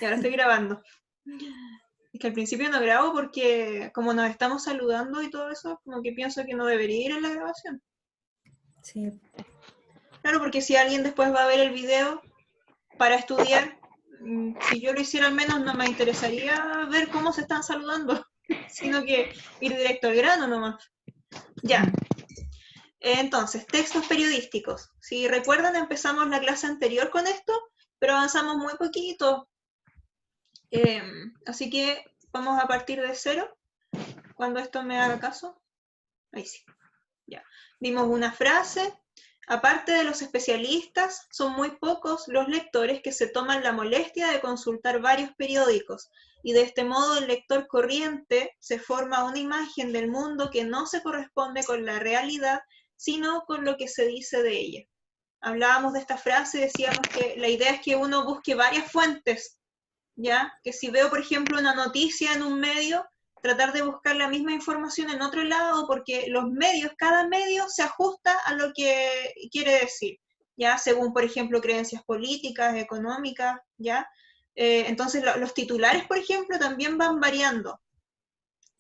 Y ahora estoy grabando. Es que al principio no grabo porque como nos estamos saludando y todo eso, como que pienso que no debería ir en la grabación. Sí. Claro, porque si alguien después va a ver el video para estudiar, si yo lo hiciera al menos no me interesaría ver cómo se están saludando, sino que ir directo al grano nomás. Ya. Entonces, textos periodísticos. Si recuerdan, empezamos la clase anterior con esto, pero avanzamos muy poquito. Así que vamos a partir de cero, cuando esto me haga caso. Ahí sí. Ya. Vimos una frase. Aparte de los especialistas, son muy pocos los lectores que se toman la molestia de consultar varios periódicos, y de este modo el lector corriente se forma una imagen del mundo que no se corresponde con la realidad, sino con lo que se dice de ella. Hablábamos de esta frase y decíamos que la idea es que uno busque varias fuentes, ¿ya? Que si veo, por ejemplo, una noticia en un medio, tratar de buscar la misma información en otro lado, porque los medios, cada medio se ajusta a lo que quiere decir, ¿ya? Según, por ejemplo, creencias políticas, económicas, ¿ya? Entonces, los titulares, por ejemplo, también van variando,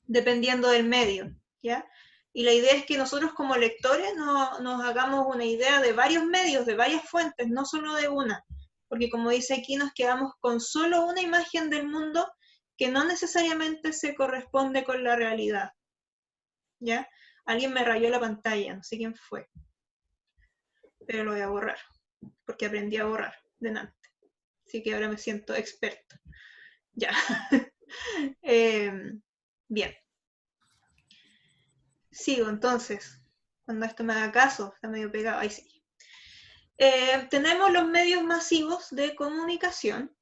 dependiendo del medio, ¿ya? Y la idea es que nosotros como lectores nos hagamos una idea de varios medios, de varias fuentes, no solo de una, porque como dice aquí, nos quedamos con solo una imagen del mundo que no necesariamente se corresponde con la realidad, ¿ya? Alguien me rayó la pantalla, no sé quién fue, pero lo voy a borrar, porque aprendí a borrar delante, así que ahora me siento experto. Ya. Bien. Sigo entonces, cuando esto me haga caso, está medio pegado, ahí sí. Tenemos los medios masivos de comunicación,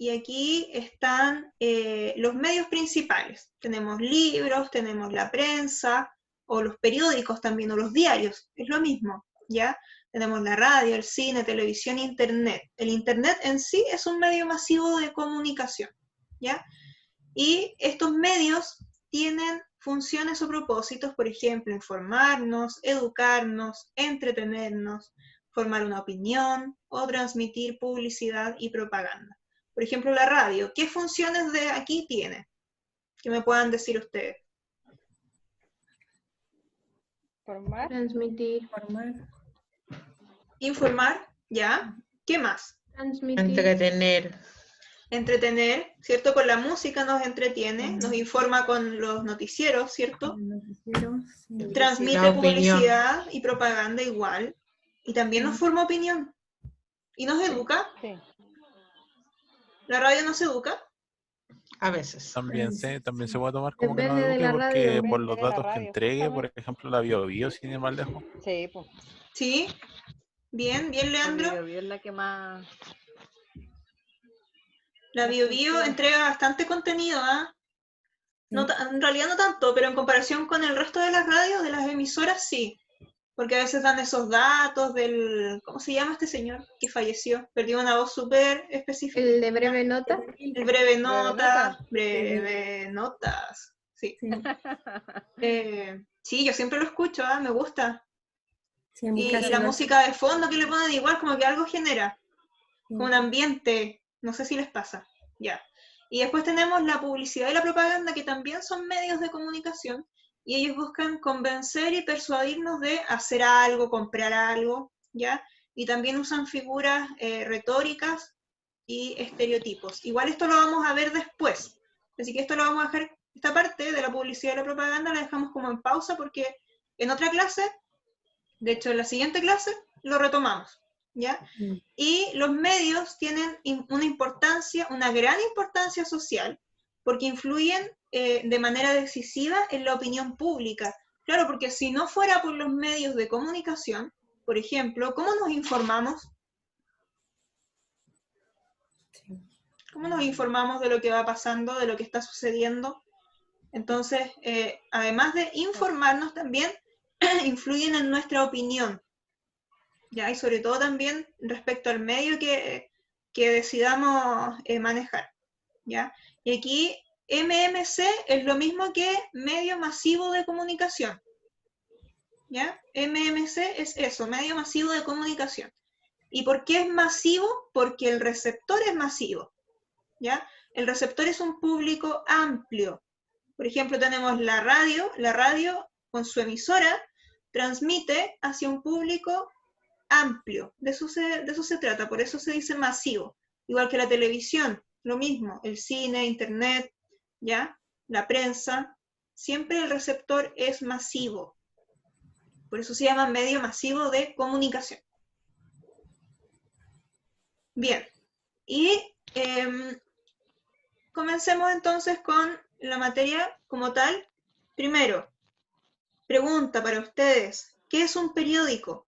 y aquí están los medios principales. Tenemos libros, tenemos la prensa, o los periódicos también, o los diarios, es lo mismo, ¿ya? Tenemos la radio, el cine, televisión, internet. El internet en sí es un medio masivo de comunicación, ¿ya? Y estos medios tienen funciones o propósitos, por ejemplo, informarnos, educarnos, entretenernos, formar una opinión o transmitir publicidad y propaganda. Por ejemplo, la radio, ¿qué funciones de aquí tiene? Que me puedan decir ustedes. Formar. Transmitir. Formar. Informar, ¿ya? ¿Qué más? Transmitir. Entretener. Entretener, ¿cierto? Con la música nos entretiene, nos informa con los noticieros, ¿cierto? Noticieros, sí. Transmite La opinión. publicidad y propaganda igual, y también nos forma opinión. ¿Y nos educa? Sí. ¿La radio nos educa? A veces. También se puede tomar como que no Depende de eduque, la porque radio. por los Depende de la datos que radio, entregue, por justamente. ejemplo, la BioBio, sin ir más lejos. Sí, pues. ¿Sí? Bien, bien, Leandro. La Bio es la que más. La BioBio entrega bastante contenido, ¿ah? No, en realidad no tanto, pero en comparación con el resto de las radios, de las emisoras, sí. Porque a veces dan esos datos del... ¿Cómo se llama este señor que falleció? Perdió una voz súper específica. El de breve nota. El breve notas. Nota. Breve notas. Sí. Sí. Sí, yo siempre lo escucho, ¿ah? Me gusta. Sí, en mi Y casa la no. música de fondo que le ponen igual, como que algo genera. Como un ambiente. No sé si les pasa. Ya. Y después tenemos la publicidad y la propaganda, que también son medios de comunicación, y ellos buscan convencer y persuadirnos de hacer algo, comprar algo, ¿ya? Y también usan figuras retóricas y estereotipos. Igual esto lo vamos a ver después, así que esto lo vamos a dejar, esta parte de la publicidad y la propaganda la dejamos como en pausa, porque en otra clase, de hecho en la siguiente clase, lo retomamos, ¿ya? Y los medios tienen una importancia, una gran importancia social, porque influyen de manera decisiva en la opinión pública. Claro, porque si no fuera por los medios de comunicación, por ejemplo, ¿cómo nos informamos? ¿Cómo nos informamos de lo que va pasando, de lo que está sucediendo? Entonces, además de informarnos, también influyen en nuestra opinión, ¿ya? Y sobre todo también respecto al medio que decidamos manejar, ¿ya? Y aquí MMC es lo mismo que medio masivo de comunicación, ¿ya? MMC es eso, medio masivo de comunicación. ¿Y por qué es masivo? Porque el receptor es masivo, ¿ya? El receptor es un público amplio. Por ejemplo, tenemos la radio con su emisora transmite hacia un público amplio. De eso se trata, por eso se dice masivo. Igual que la televisión, lo mismo, el cine, internet, ¿ya? La prensa, siempre el receptor es masivo. Por eso se llama medio masivo de comunicación. Bien, y comencemos entonces con la materia como tal. Primero, pregunta para ustedes, ¿qué es un periódico?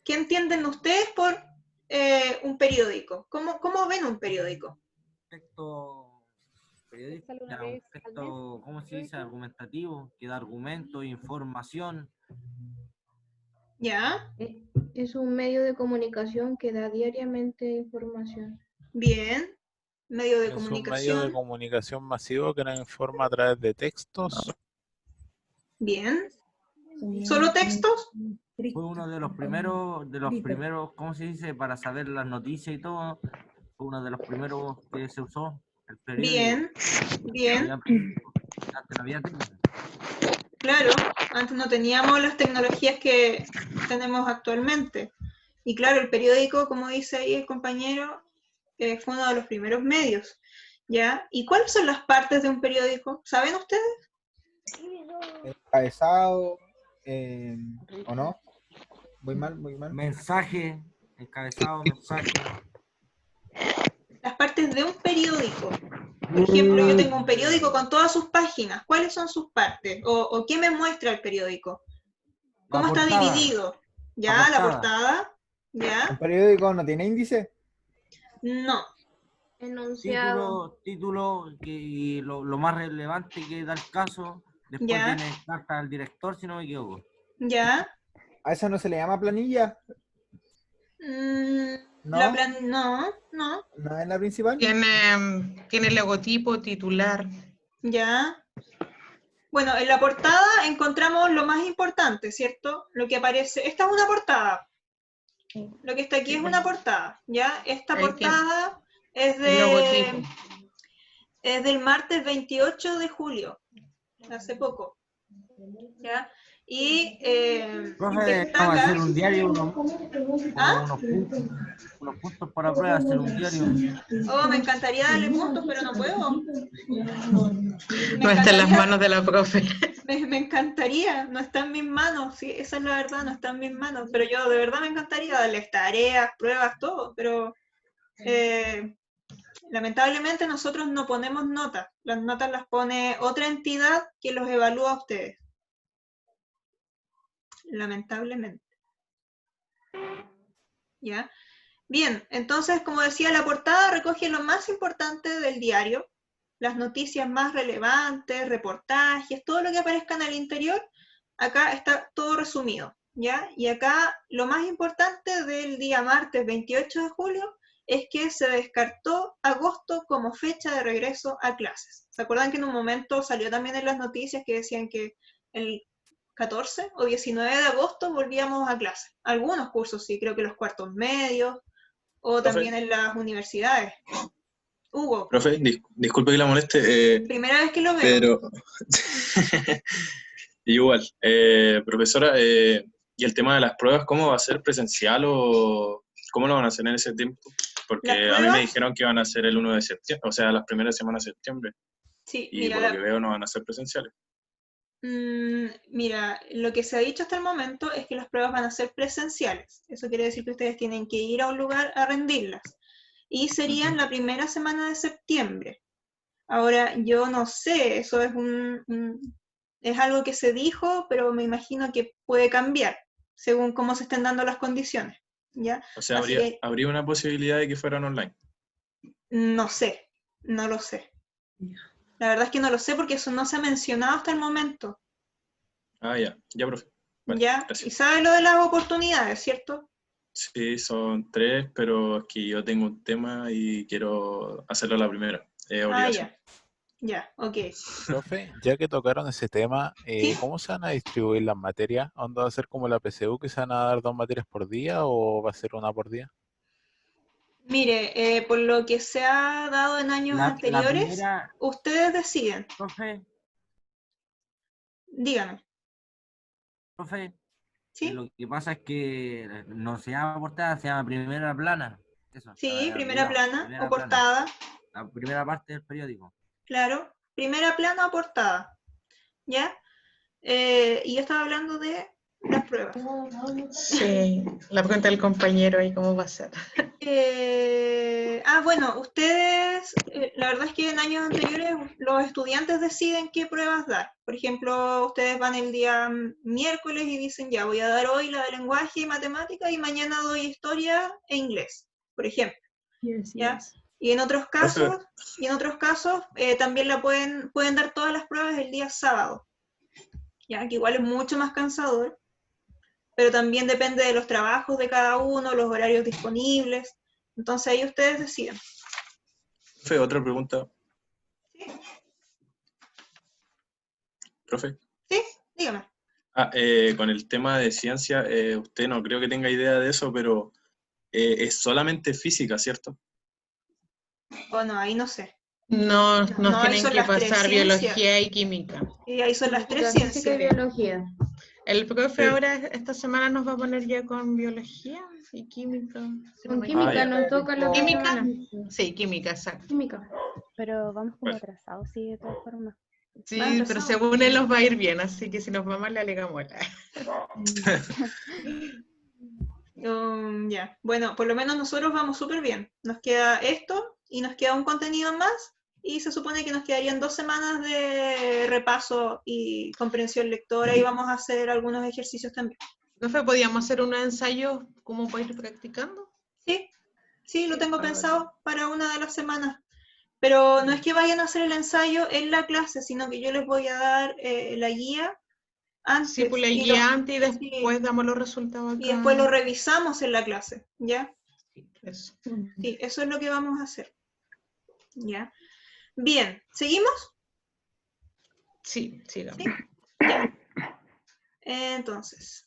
¿Qué entienden ustedes por un periódico? ¿Cómo ven un periódico? Texto periodístico, ¿Sale una un vez al texto, ¿cómo se dice? Argumentativo, que da argumento, información. ¿Ya? Es un medio de comunicación que da diariamente información. Bien. Medio de Es un medio de comunicación. comunicación masivo que nos informa a través de textos. Bien. ¿Solo textos? Fue uno de los primeros, ¿cómo se dice? Para saber las noticias y todo. Fue uno de los primeros que se usó, el periódico. Bien. Bien. Antes no había técnica. Claro, antes no teníamos las tecnologías que tenemos actualmente. Y claro, el periódico, como dice ahí el compañero, fue uno de los primeros medios. ¿Ya? ¿Y cuáles son las partes de un periódico? ¿Saben ustedes? Encabezado, ¿o no? Muy mal, muy mal. Mensaje, encabezado, mensaje. Las partes de un periódico. Por ejemplo, yo tengo un periódico con todas sus páginas. ¿Cuáles son sus partes? ¿O qué me muestra el periódico? ¿Cómo está dividido? ¿Ya? La portada. ¿Ya? ¿Un periódico no tiene índice? No. Enunciado. Título y lo más relevante que da el caso. Después Ya. tiene carta al director, si no me equivoco. ¿Ya? ¿A eso no se le llama planilla? ¿No? ¿No? No. ¿No es la principal? Tiene logotipo, titular. ¿Ya? Bueno, en la portada encontramos lo más importante, ¿cierto? Lo que aparece. Esta es una portada. Lo que está aquí es una portada, ¿ya? Esta Ahí portada es El logotipo. es del martes 28 de julio, hace poco, ¿ya? Y Profe, vamos a hacer un diario, ¿Ah? unos puntos para prueba, hacer un diario. Oh, me encantaría darle puntos, pero no puedo. No está en las manos de la profe. Me encantaría, no está en mis manos, sí, esa es la verdad, no está en mis manos, pero yo de verdad me encantaría darles tareas, pruebas, todo, pero lamentablemente nosotros no ponemos notas, las notas las pone otra entidad que los evalúa a ustedes. Lamentablemente. ¿Ya? Bien, entonces, como decía, la portada recoge lo más importante del diario, las noticias más relevantes, reportajes, todo lo que aparezca en el interior, acá está todo resumido, ¿ya? Y acá lo más importante del día martes 28 de julio es que se descartó agosto como fecha de regreso a clases. ¿Se acuerdan que en un momento salió también en las noticias que decían que el 14 o 19 de agosto volvíamos a clase? Algunos cursos sí, creo que los cuartos medios, o Profe. también en las universidades. Hugo, Profe, disculpe que la moleste, primera vez que lo veo. pero igual, profesora, ¿y el tema de las pruebas, cómo va a ser presencial o cómo lo van a hacer en ese tiempo? Porque ¿Las a mí pruebas? me dijeron que iban a ser el 1 de septiembre, o sea, las primeras semanas de septiembre, Sí, y mira, por lo que veo no van a ser presenciales. mira, lo que se ha dicho hasta el momento es que las pruebas van a ser presenciales. Eso quiere decir que ustedes tienen que ir a un lugar a rendirlas. Y serían la primera semana de septiembre. Ahora, yo no sé, eso es es algo que se dijo, pero me imagino que puede cambiar según cómo se estén dando las condiciones, ¿ya? O sea, Así que habría una posibilidad de que fueran online. no sé, no lo sé. La verdad es que no lo sé porque eso no se ha mencionado hasta el momento, Ah, ya, profe. Vale, ¿ya? Y gracias. sabe lo de las oportunidades, ¿cierto? Sí, son 3, pero es que yo tengo un tema y quiero hacerlo la primera. Es obligación. Ya, ok. Profe, ya que tocaron ese tema, ¿Sí? ¿cómo se van a distribuir las materias? ¿Onda va a ser como la PSU que se van a dar 2 materias por día o va a ser una por día? Mire, por lo que se ha dado en años La anteriores, primera, ustedes deciden. profe, Dígame. ¿Sí? lo que pasa es que no se llama portada, se llama primera plana. Eso, se me Sí, había primera olvidado. plana Primera o plana. portada. La primera parte del periódico. Claro. Primera plana o portada. ¿Ya? Y yo estaba hablando de las pruebas. Sí, la pregunta del compañero ahí, ¿cómo va a ser? Bueno, ustedes, la verdad es que en años anteriores los estudiantes deciden qué pruebas dar. Por ejemplo, ustedes van el día miércoles y dicen, ya, voy a dar hoy la de lenguaje y matemática y mañana doy historia e inglés, por ejemplo. ¿Ya? Y en otros casos, también pueden dar todas las pruebas el día sábado, ¿ya? Que igual es mucho más cansador, pero también depende de los trabajos de cada uno, los horarios disponibles. Entonces ahí ustedes deciden. Profe, otra pregunta. ¿Sí? Profe. Sí, dígame. Con el tema de ciencia, usted no creo que tenga idea de eso, pero es solamente física, ¿cierto? Bueno, ahí no sé. No, No, nos ahí tienen son que las tres pasar ciencias. biología y química. Y ahí son las tres Física y ciencias. biología. El profe Pero- ahora esta semana nos va a poner ya con biología y química. si no Con me química ya. nos toca la otra ¿Química? semana. Sí, química, exacto. Química. Pero vamos como Bueno. atrasados, sí, de todas formas. Sí, Va pero empezado. según él nos va a ir bien, así que si nos va mal le alegamos. Ya. Bueno, por lo menos nosotros vamos súper bien. Nos queda esto y nos queda un contenido más y se supone que nos quedarían 2 semanas de repaso y comprensión lectora y vamos a hacer algunos ejercicios también. Profe, ¿podíamos hacer unos ensayos como para ir practicando? Sí, lo tengo para- pensado para una de las semanas. Pero no es que vayan a hacer el ensayo en la clase, sino que yo les voy a dar la guía antes. Sí, pues la y guía lo- antes y después damos los resultados acá. y después lo revisamos en la clase, ¿ya? Eso. Sí, eso es lo que vamos a hacer. ¿Ya? Bien, ¿seguimos? Sí, sigamos. Sí. Ya. Entonces,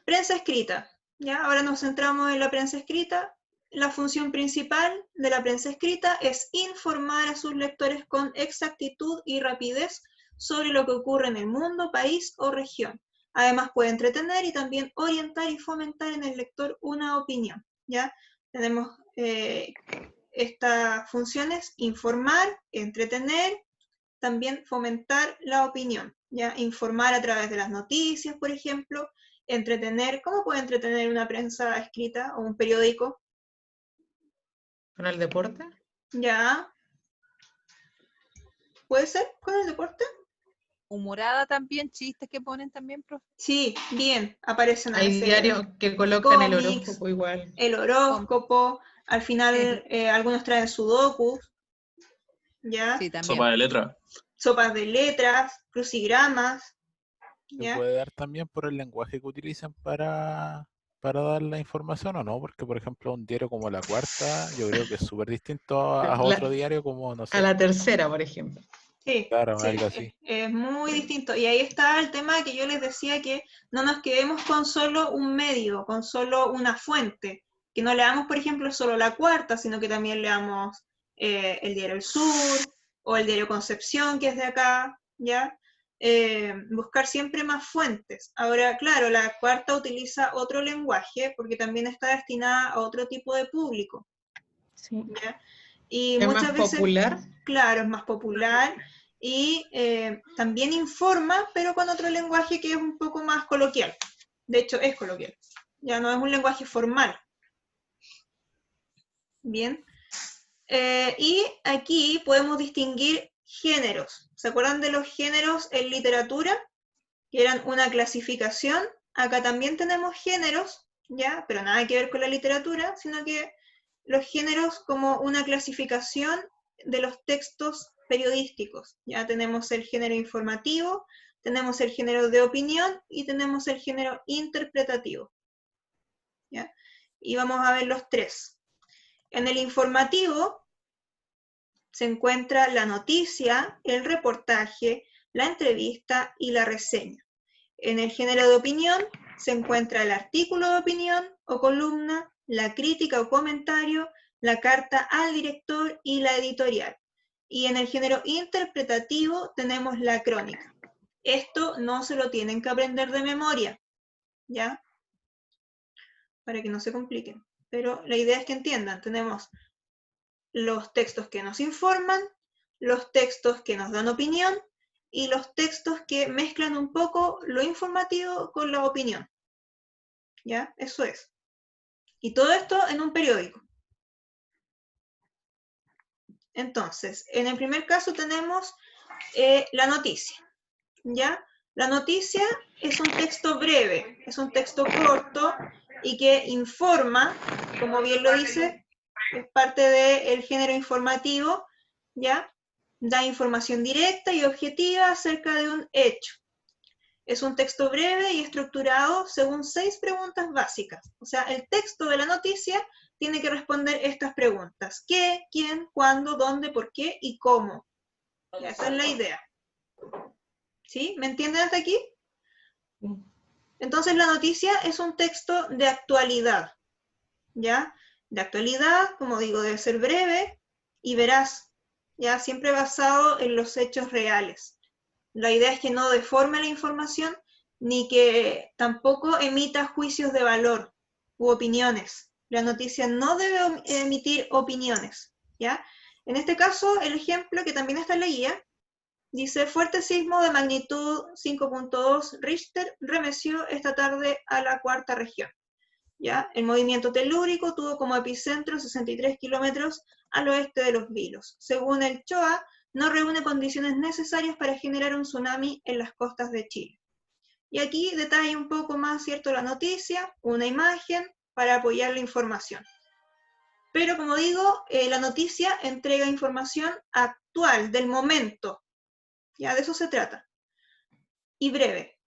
prensa escrita. ¿Ya? Ahora nos centramos en la prensa escrita. La función principal de la prensa escrita es informar a sus lectores con exactitud y rapidez sobre lo que ocurre en el mundo, país o región. Además puede entretener y también orientar y fomentar en el lector una opinión. ¿Ya? Tenemos estas funciones: informar, entretener, también fomentar la opinión. ¿Ya? Informar a través de las noticias, por ejemplo, entretener. ¿Cómo puede entretener una prensa escrita o un periódico? ¿Con el deporte? Ya. ¿Puede ser con el deporte? Humorada también, chistes que ponen también, profe. Sí, bien, aparecen a Hay veces diarios que colocan el cómics, horóscopo igual. el horóscopo, al final algunos traen sudokus, ¿ya? Sí, también. Sopa de letra. Sopas de letras, crucigramas, ¿Se ¿ya? puede dar también por el lenguaje que utilizan para dar la información o no? Porque, por ejemplo, un diario como La Cuarta, yo creo que es súper distinto a otro diario como, no sé. A la tercera, por ejemplo. Sí, Claro, sí, algo así. es muy distinto. Y ahí está el tema que yo les decía, que no nos quedemos con solo un medio, con solo una fuente. Que no leamos, por ejemplo, solo La Cuarta, sino que también leamos el diario El Sur o el diario Concepción, que es de acá, ¿ya? Buscar siempre más fuentes. Ahora, claro, La Cuarta utiliza otro lenguaje porque también está destinada a otro tipo de público, Sí. ¿ya? Y ¿Es muchas más veces, popular? claro, es más popular y también informa, pero con otro lenguaje que es un poco más coloquial. De hecho, es coloquial. Ya no es un lenguaje formal. Bien. Y aquí podemos distinguir géneros. ¿Se acuerdan de los géneros en literatura? Que eran una clasificación. Acá también tenemos géneros, ¿ya? Pero nada que ver con la literatura, sino que los géneros como una clasificación de los textos periodísticos. Ya tenemos el género informativo, tenemos el género de opinión y tenemos el género interpretativo. ¿Ya? Y vamos a ver los tres. En el informativo se encuentra la noticia, el reportaje, la entrevista y la reseña. En el género de opinión se encuentra el artículo de opinión o columna, la crítica o comentario, la carta al director y la editorial. Y en el género interpretativo tenemos la crónica. Esto no se lo tienen que aprender de memoria, ¿ya? Para que no se compliquen. Pero la idea es que entiendan, tenemos los textos que nos informan, los textos que nos dan opinión, y los textos que mezclan un poco lo informativo con la opinión. ¿Ya? Eso es. Y todo esto en un periódico. Entonces, en el primer caso tenemos la noticia. ¿Ya? La noticia es un texto breve, es un texto corto y que informa, como bien lo dice, es parte del género informativo, ¿ya? Da información directa y objetiva acerca de un hecho. Es un texto breve y estructurado según 6 preguntas básicas. O sea, el texto de la noticia tiene que responder estas preguntas. ¿Qué, quién, cuándo, dónde, por qué y cómo? Ya, esa es la idea. ¿Sí? ¿Me entienden hasta aquí? Entonces la noticia es un texto de actualidad. ¿Ya? De actualidad, como digo, debe ser breve y veraz. Ya, siempre basado en los hechos reales. La idea es que no deforme la información, ni que tampoco emita juicios de valor u opiniones. La noticia no debe emitir opiniones, ¿ya? En este caso, el ejemplo que también está en la guía, dice, fuerte sismo de magnitud 5.2 Richter remeció esta tarde a la 4ª región. ¿Ya? El movimiento telúrico tuvo como epicentro 63 kilómetros al oeste de Los Vilos. Según el CHOA, no reúne condiciones necesarias para generar un tsunami en las costas de Chile. Y aquí detalla un poco más, ¿cierto?, la noticia, una imagen para apoyar la información. Pero como digo, la noticia entrega información actual, del momento. Ya, de eso se trata. Y breve,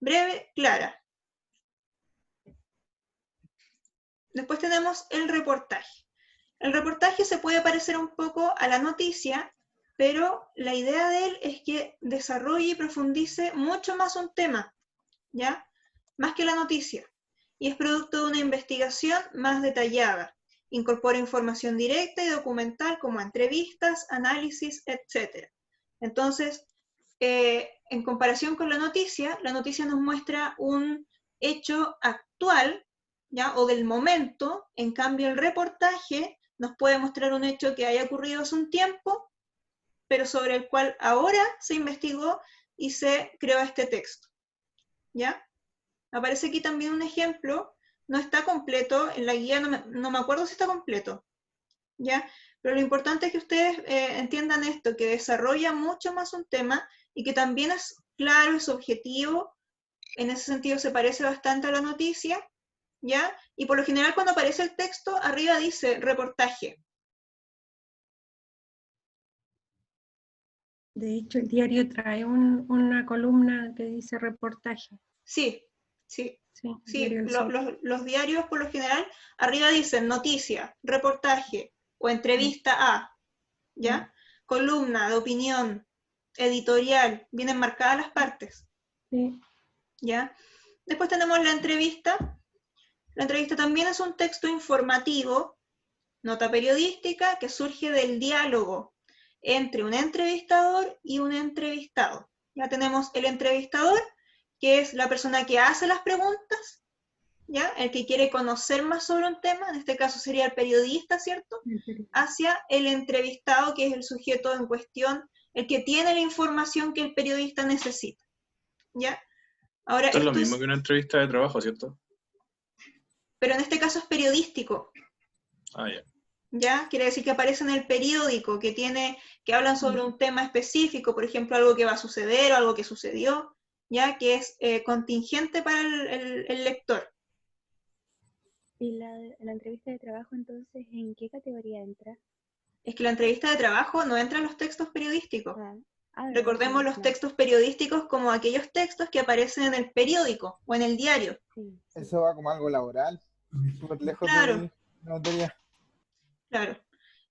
clara. Después tenemos el reportaje. El reportaje se puede parecer un poco a la noticia, pero la idea de él es que desarrolle y profundice mucho más un tema, ¿ya? Más que la noticia. Y es producto de una investigación más detallada. Incorpora información directa y documental como entrevistas, análisis, etc. Entonces, en comparación con la noticia nos muestra un hecho actual, ¿ya? O del momento. En cambio, el reportaje nos puede mostrar un hecho que haya ocurrido hace un tiempo, pero sobre el cual ahora se investigó y se creó este texto. ¿Ya? Aparece aquí también un ejemplo, no está completo, en la guía no me acuerdo si está completo, ¿ya? Pero lo importante es que ustedes entiendan esto, que desarrolla mucho más un tema y que también es claro, es objetivo, en ese sentido se parece bastante a la noticia, ¿ya? Y por lo general cuando aparece el texto, arriba dice reportaje. De hecho, el diario trae una columna que dice reportaje. Sí. Los diarios por lo general arriba dicen noticia, reportaje o entrevista a, ¿ya? Columna de opinión, editorial, vienen marcadas las partes. Sí. ¿Ya? Después tenemos la entrevista. La entrevista también es un texto informativo, nota periodística, que surge del diálogo entre un entrevistador y un entrevistado. Ya tenemos el entrevistador, que es la persona que hace las preguntas, ¿ya? El que quiere conocer más sobre un tema, en este caso sería el periodista, ¿cierto? Hacia el entrevistado, que es el sujeto en cuestión, el que tiene la información que el periodista necesita, ¿ya? Ahora, esto es lo mismo que una entrevista de trabajo, ¿cierto? Pero en este caso es periodístico. Ah, ya. ¿Ya? Quiere decir que aparece en el periódico, que hablan sobre un tema específico, por ejemplo, algo que va a suceder o algo que sucedió, ¿ya? Que es contingente para el lector. ¿Y la entrevista de trabajo, entonces, en qué categoría entra? Es que la entrevista de trabajo no entra en los textos periodísticos. Recordemos los textos periodísticos como aquellos textos que aparecen en el periódico o en el diario. Eso va como algo laboral, súper lejos de la materia. Claro.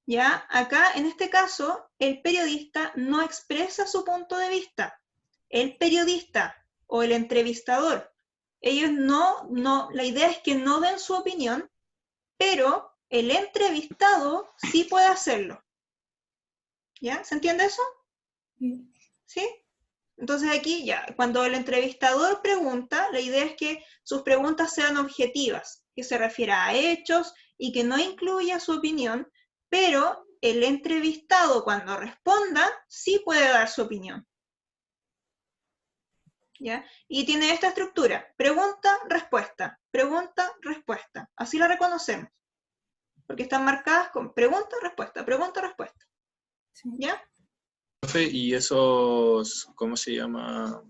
Ya, acá, en este caso, el periodista no expresa su punto de vista. El periodista o el entrevistador, ellos la idea es que no den su opinión, pero el entrevistado sí puede hacerlo. ¿Ya? ¿Se entiende eso? ¿Sí? Entonces aquí ya, cuando el entrevistador pregunta, la idea es que sus preguntas sean objetivas, que se refiera a hechos y que no incluya su opinión, pero el entrevistado cuando responda sí puede dar su opinión. ¿Ya? Y tiene esta estructura, pregunta, respuesta, así la reconocemos, porque están marcadas con pregunta, respuesta, ¿ya? Profe, y esos, ¿cómo se llama?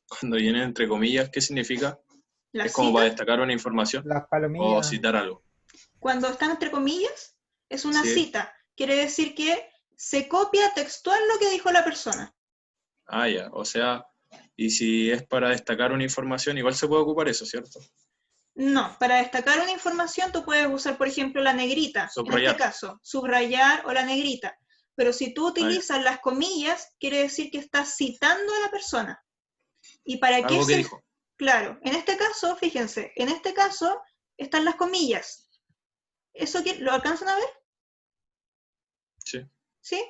Cuando vienen entre comillas, ¿qué significa? La ¿Es como cita, para destacar una información Las o palomillas. citar algo? cuando están entre comillas, es una Sí. cita, quiere decir que se copia textual lo que dijo la persona. Ah, ya, o sea, y si es para destacar una información, igual se puede ocupar eso, ¿cierto? No, para destacar una información tú puedes usar, por ejemplo, la negrita, Subrayar. en este caso, subrayar o la negrita. Pero si tú Ah, ya. utilizas las comillas, quiere decir que estás citando a la persona. ¿Y para qué Algo que dijo. Claro, en este caso, fíjense, en este caso están las comillas. ¿Eso lo alcanzan a ver? Sí. ¿Sí?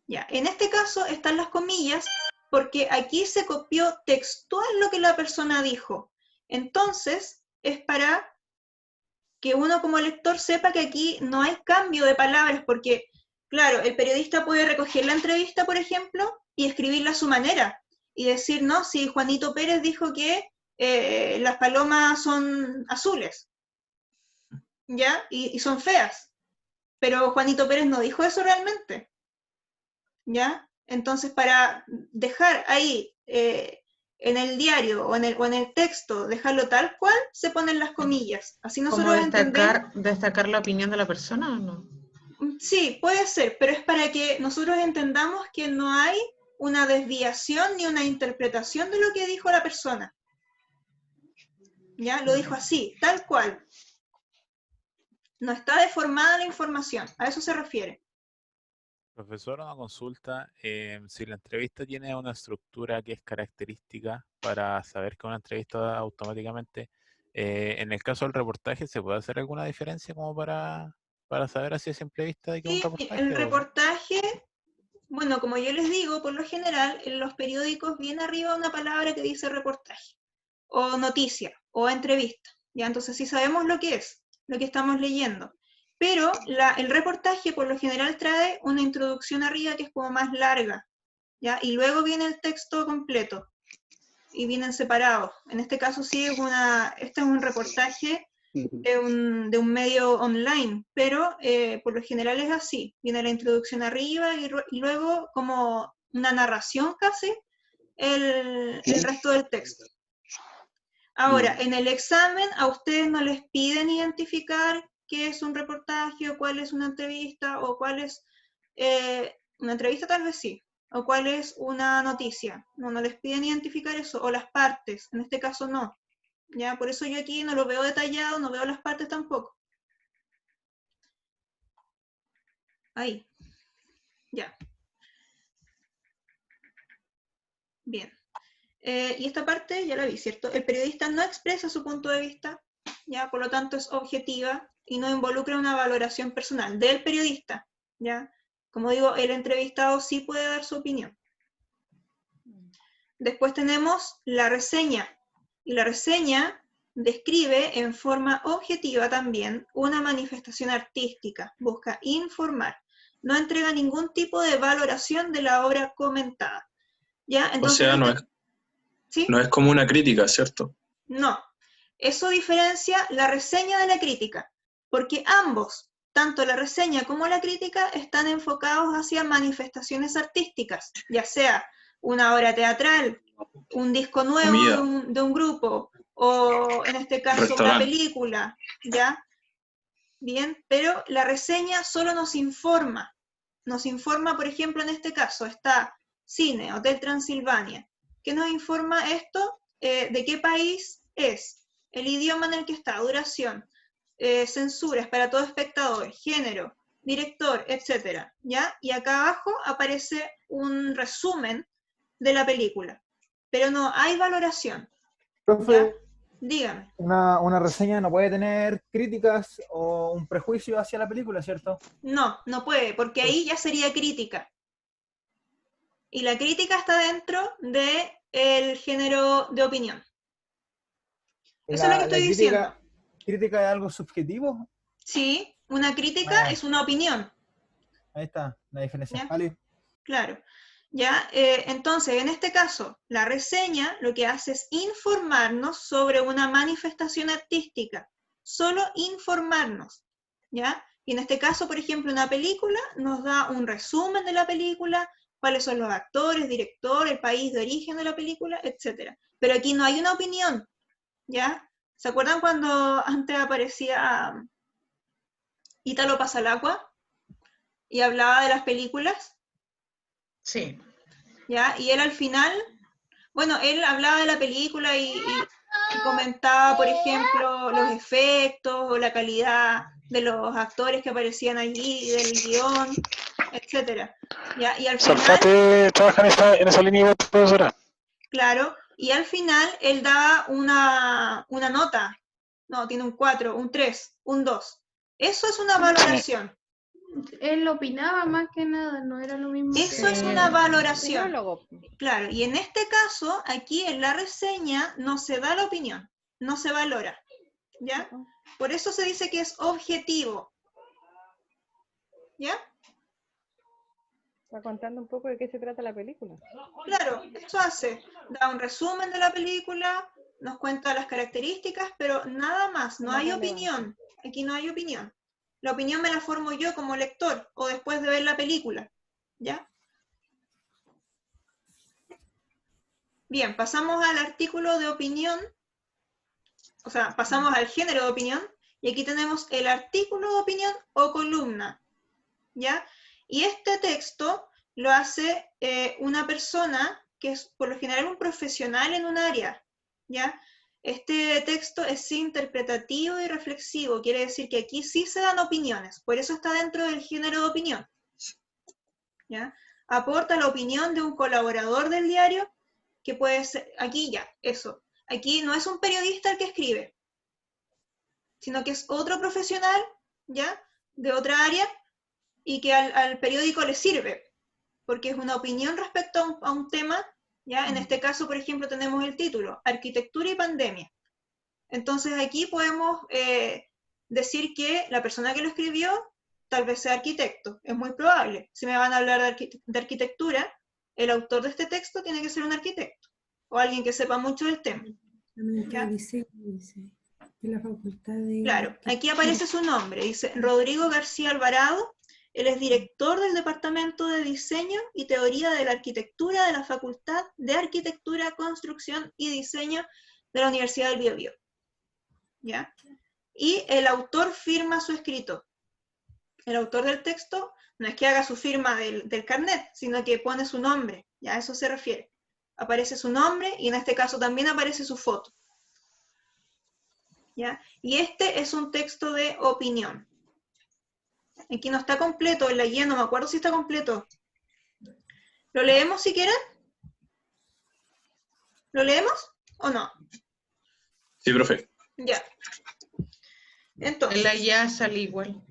Ya, en este caso están las comillas porque aquí se copió textual lo que la persona dijo. Entonces, es para que uno como lector sepa que aquí no hay cambio de palabras, porque, claro, el periodista puede recoger la entrevista, por ejemplo, y escribirla a su manera, y decir, no, si Juanito Pérez dijo que las palomas son azules, ¿ya? Y son feas, pero Juanito Pérez no dijo eso realmente, ¿ya? Entonces, para dejar ahí en el diario o en el texto, dejarlo tal cual, se ponen las comillas. Así ¿Cómo nosotros entendemos. destacar la opinión de la persona o no? Sí, puede ser, pero es para que nosotros entendamos que no hay una desviación ni una interpretación de lo que dijo la persona. ¿Ya? Lo dijo así, tal cual. No está deformada la información, a eso se refiere. Profesor, una consulta. Si la entrevista tiene una estructura que es característica para saber que una entrevista automáticamente, en el caso del reportaje, ¿se puede hacer alguna diferencia como para saber así a simple vista de que es un Sí, reportaje? el ¿O no? reportaje, bueno, como yo les digo, por lo general, en los periódicos viene arriba una palabra que dice reportaje, o noticia, o entrevista. ¿Ya? Entonces sí sabemos lo que es, lo que estamos leyendo. Pero el reportaje por lo general trae una introducción arriba que es como más larga, ¿ya? Y luego viene el texto completo, y vienen separados. En este caso sí este es un reportaje de un medio online, pero por lo general es así. Viene la introducción arriba y luego como una narración casi, el resto del texto. Ahora, en el examen a ustedes no les piden identificar qué es un reportaje o cuál es una entrevista o cuál es una entrevista, tal vez sí, o cuál es una noticia. No les piden identificar eso, o las partes, en este caso no. ¿Ya? Por eso yo aquí no lo veo detallado, no veo las partes tampoco. Ahí. Ya. Bien. Y esta parte ya la vi, ¿cierto? El periodista no expresa su punto de vista, ¿ya? Por lo tanto es objetiva y no involucra una valoración personal del periodista, ¿ya? Como digo, el entrevistado sí puede dar su opinión. Después tenemos la reseña, y la reseña describe en forma objetiva también una manifestación artística, busca informar, no entrega ningún tipo de valoración de la obra comentada. ¿Ya? Entonces, O sea, ¿sí? No es como una crítica, ¿cierto? No, eso diferencia la reseña de la crítica, porque ambos, tanto la reseña como la crítica, están enfocados hacia manifestaciones artísticas, ya sea una obra teatral, un disco nuevo de un grupo, o en este caso una película, ¿ya? Bien, pero la reseña solo nos informa, por ejemplo, en este caso está Cine, Hotel Transilvania. ¿Qué nos informa esto? ¿De qué país es? El idioma en el que está, duración, censuras para todo espectador, género, director, etc. ¿Ya? Y acá abajo aparece un resumen de la película, pero no hay valoración. Profe, Dígame. Una reseña no puede tener críticas o un prejuicio hacia la película, ¿cierto? No, no puede, porque ahí ya sería crítica. Y la crítica está dentro del género de opinión. Eso es lo que estoy diciendo. ¿Crítica es algo subjetivo? Sí, una crítica es una opinión. Ahí está la diferencia. ¿Ya? Vale. Claro. ¿Ya? Entonces, en este caso, la reseña lo que hace es informarnos sobre una manifestación artística. Solo informarnos. ¿Ya? Y en este caso, por ejemplo, una película nos da un resumen de la película, cuáles son los actores, director, el país de origen de la película, etc. Pero aquí no hay una opinión. ¿Ya? ¿Se acuerdan cuando antes aparecía Ítalo Pasalacqua y hablaba de las películas? Sí. ¿Ya? Y él al final, bueno, él hablaba de la película y comentaba, por ejemplo, los efectos o la calidad de los actores que aparecían allí, del guión, etcétera. ¿Ya? Y al final, Salfate trabaja en esa línea, profesora. claro, y al final él daba una nota. No, tiene un 4, un 3, un 2. Eso es una valoración. Él opinaba más que nada, no era lo mismo. Eso es una valoración. Claro, y en este caso, aquí en la reseña no se da la opinión, no se valora. ¿Ya? Por eso se dice que es objetivo. ¿Ya? Está contando un poco de qué se trata la película. Claro, eso hace. Da un resumen de la película, nos cuenta las características, pero nada más, no hay opinión. Aquí no hay opinión. La opinión me la formo yo como lector o después de ver la película. ¿Ya? Bien, pasamos al artículo de opinión, o sea, pasamos al género de opinión, y aquí tenemos el artículo de opinión o columna. ¿Ya? Y este texto lo hace una persona que es por lo general un profesional en un área. ¿Ya? Este texto es interpretativo y reflexivo, quiere decir que aquí sí se dan opiniones, por eso está dentro del género de opinión. ¿Ya? Aporta la opinión de un colaborador del diario, que puede ser, aquí ya, eso. Aquí no es un periodista el que escribe, sino que es otro profesional, ¿ya? De otra área, y que al periódico le sirve, porque es una opinión respecto a un tema, ¿ya? En este caso, por ejemplo, tenemos el título, Arquitectura y Pandemia. Entonces aquí podemos decir que la persona que lo escribió tal vez sea arquitecto, es muy probable. Si me van a hablar de arquitectura, el autor de este texto tiene que ser un arquitecto, o alguien que sepa mucho del tema. ¿Ya? De la facultad de... Claro, aquí aparece su nombre, dice Rodrigo García Alvarado. Él es director del Departamento de Diseño y Teoría de la Arquitectura de la Facultad de Arquitectura, Construcción y Diseño de la Universidad del Biobío. ¿Ya? Y el autor firma su escrito. El autor del texto no es que haga su firma del carnet, sino que pone su nombre. Ya a eso se refiere. Aparece su nombre y en este caso también aparece su foto. ¿Ya? Y este es un texto de opinión. Aquí no está completo, en la guía no me acuerdo si está completo. ¿Lo leemos si quieren? ¿Lo leemos o no? Sí, profe. Ya. Entonces, En la guía sale igual.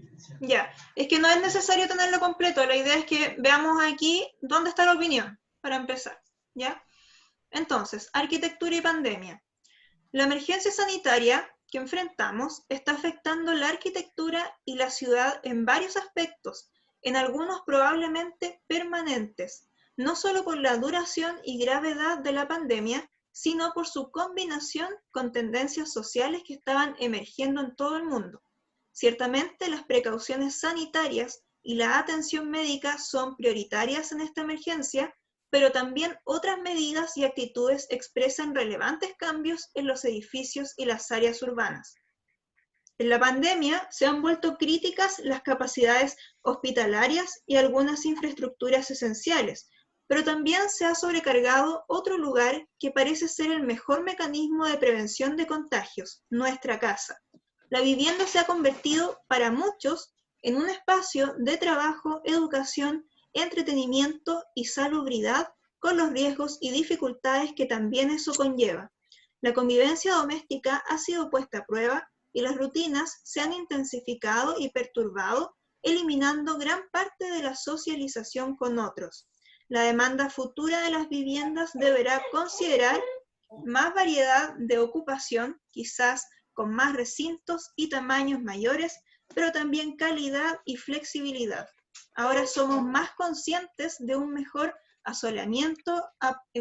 Ya, es que no es necesario tenerlo completo, la idea es que veamos aquí dónde está la opinión, para empezar, ¿ya? Entonces, arquitectura y pandemia. La emergencia sanitaria que enfrentamos está afectando la arquitectura y la ciudad en varios aspectos, en algunos probablemente permanentes, no solo por la duración y gravedad de la pandemia, sino por su combinación con tendencias sociales que estaban emergiendo en todo el mundo. Ciertamente, las precauciones sanitarias y la atención médica son prioritarias en esta emergencia, pero también otras medidas y actitudes expresan relevantes cambios en los edificios y las áreas urbanas. En la pandemia se han vuelto críticas las capacidades hospitalarias y algunas infraestructuras esenciales, pero también se ha sobrecargado otro lugar que parece ser el mejor mecanismo de prevención de contagios, nuestra casa. La vivienda se ha convertido para muchos en un espacio de trabajo, educación, entretenimiento y salubridad, con los riesgos y dificultades que también eso conlleva. La convivencia doméstica ha sido puesta a prueba y las rutinas se han intensificado y perturbado, eliminando gran parte de la socialización con otros. La demanda futura de las viviendas deberá considerar más variedad de ocupación, quizás con más recintos y tamaños mayores, pero también calidad y flexibilidad. Ahora somos más conscientes de un mejor asolamiento,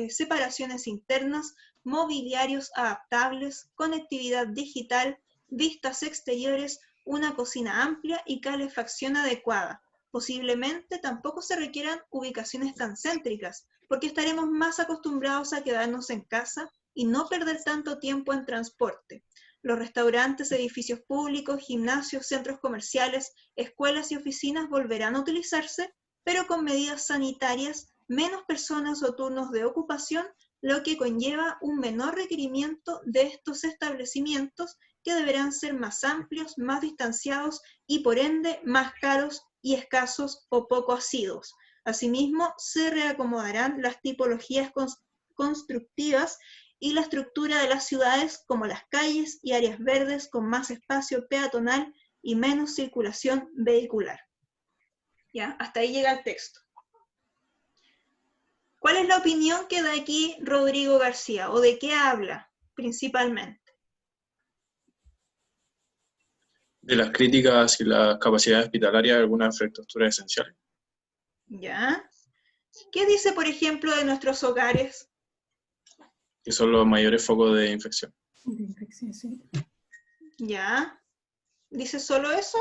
separaciones internas, mobiliarios adaptables, conectividad digital, vistas exteriores, una cocina amplia y calefacción adecuada. Posiblemente tampoco se requieran ubicaciones tan céntricas, porque estaremos más acostumbrados a quedarnos en casa y no perder tanto tiempo en transporte. Los restaurantes, edificios públicos, gimnasios, centros comerciales, escuelas y oficinas volverán a utilizarse, pero con medidas sanitarias, menos personas o turnos de ocupación, lo que conlleva un menor requerimiento de estos establecimientos que deberán ser más amplios, más distanciados y por ende más caros y escasos o poco asiduos. Asimismo, se reacomodarán las tipologías constructivas y la estructura de las ciudades como las calles y áreas verdes con más espacio peatonal y menos circulación vehicular. ¿Ya? Hasta ahí llega el texto. ¿Cuál es la opinión que da aquí Rodrigo García o de qué habla principalmente? De las críticas y las capacidades hospitalarias de algunas infraestructuras esenciales. ¿Ya? ¿Qué dice, por ejemplo, de nuestros hogares? Que son los mayores focos de infección. De infección, sí. ¿Ya? ¿Dice solo eso?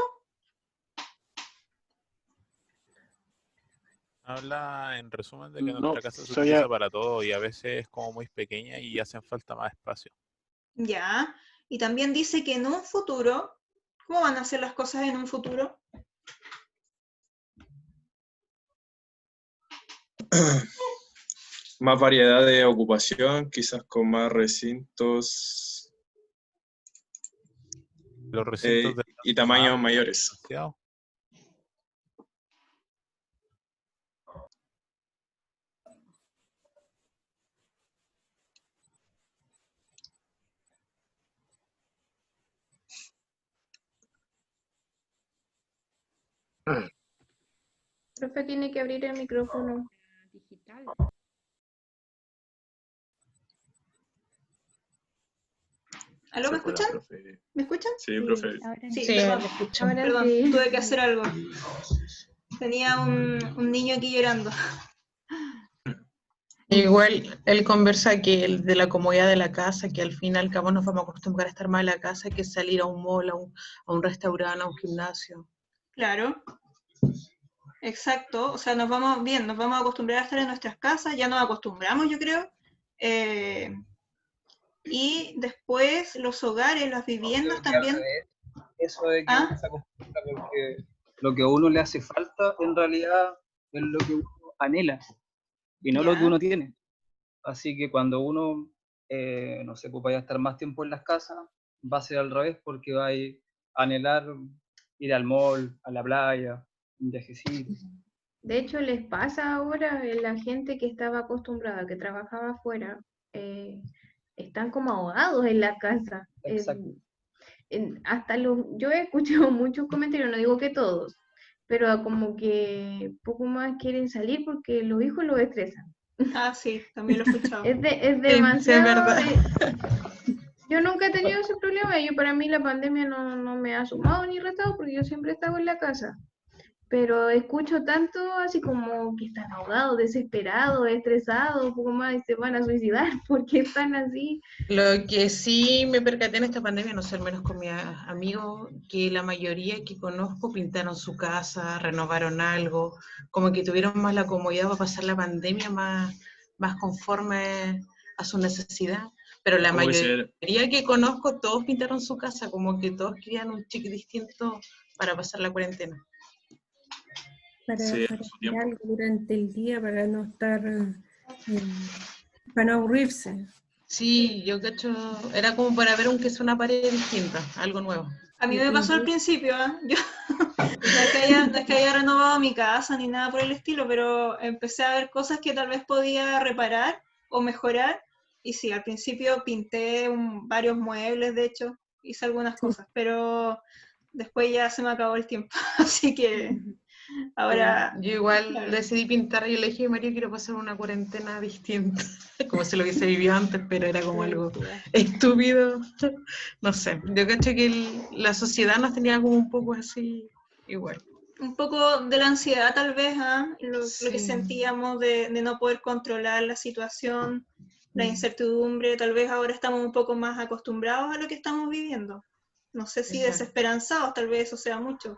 Habla en resumen de que No, nuestra casa se utiliza para todo y a veces es como muy pequeña y hacen falta más espacio. Ya. Y también dice que en un futuro, ¿cómo van a ser las cosas en un futuro? Más variedad de ocupación, quizás con más recintos. Los recintos y tamaños mayores. Profe, tiene que abrir el micrófono. Digital. ¿Aló, me escuchan? ¿Me escuchan? Sí, profe. Sí, Sí, perdón, le escuchamos. perdón, Ahora sí. tuve que hacer algo. Tenía un niño aquí llorando. Igual él conversa que de la comodidad de la casa, que al fin y al cabo nos vamos a acostumbrar a estar más en la casa que salir a un mall, a un restaurante, a un gimnasio. Claro. Exacto, o sea, nos vamos a acostumbrar a estar en nuestras casas, ya nos acostumbramos, yo creo. Y después los hogares, las viviendas también. Eso de que uno se acostumbra, porque lo que a uno le hace falta en realidad es lo que uno anhela y no lo que uno tiene. Así que cuando uno, no sé, pues vaya a estar más tiempo en las casas, va a ser al revés, porque va a anhelar ir al mall, a la playa, un viajecito. De hecho, les pasa ahora la gente que estaba acostumbrada, que trabajaba afuera, están como ahogados en la casa. Yo he escuchado muchos comentarios, no digo que todos, pero como que poco más quieren salir porque los hijos los estresan. Ah, sí, también lo he escuchado. Es demasiado. Sí, es verdad. Yo nunca he tenido ese problema. Para mí la pandemia no me ha sumado ni restado porque yo siempre he estado en la casa. Pero escucho tanto así como que están ahogados, desesperados, estresados, un poco más y se van a suicidar porque están así. Lo que sí me percaté en esta pandemia, no sé, al menos con mis amigos, que la mayoría que conozco pintaron su casa, renovaron algo, como que tuvieron más la comodidad para pasar la pandemia más conforme a su necesidad. Pero la mayoría que conozco, todos pintaron su casa, como que todos querían un chic distinto para pasar la cuarentena. Para hacer algo durante el día, para no estar, para no aburrirse. Sí, yo cacho, era como para ver aunque sea una pared distinta, algo nuevo. A mí me pasó al principio, yo no es que haya renovado mi casa ni nada por el estilo, pero empecé a ver cosas que tal vez podía reparar o mejorar, Y sí, al principio pinté varios muebles, de hecho, hice algunas cosas, pero después ya se me acabó el tiempo, así que ahora... Yo igual claro. decidí pintar y le dije, María, quiero pasar una cuarentena distinta, como si lo hubiese vivido antes, pero era como algo estúpido. No sé, yo cacho que la sociedad nos tenía como un poco así igual. Un poco de la ansiedad tal vez, lo que Sí. sentíamos de no poder controlar la situación, la incertidumbre, tal vez ahora estamos un poco más acostumbrados a lo que estamos viviendo. No sé si Exacto. desesperanzados, tal vez eso sea mucho,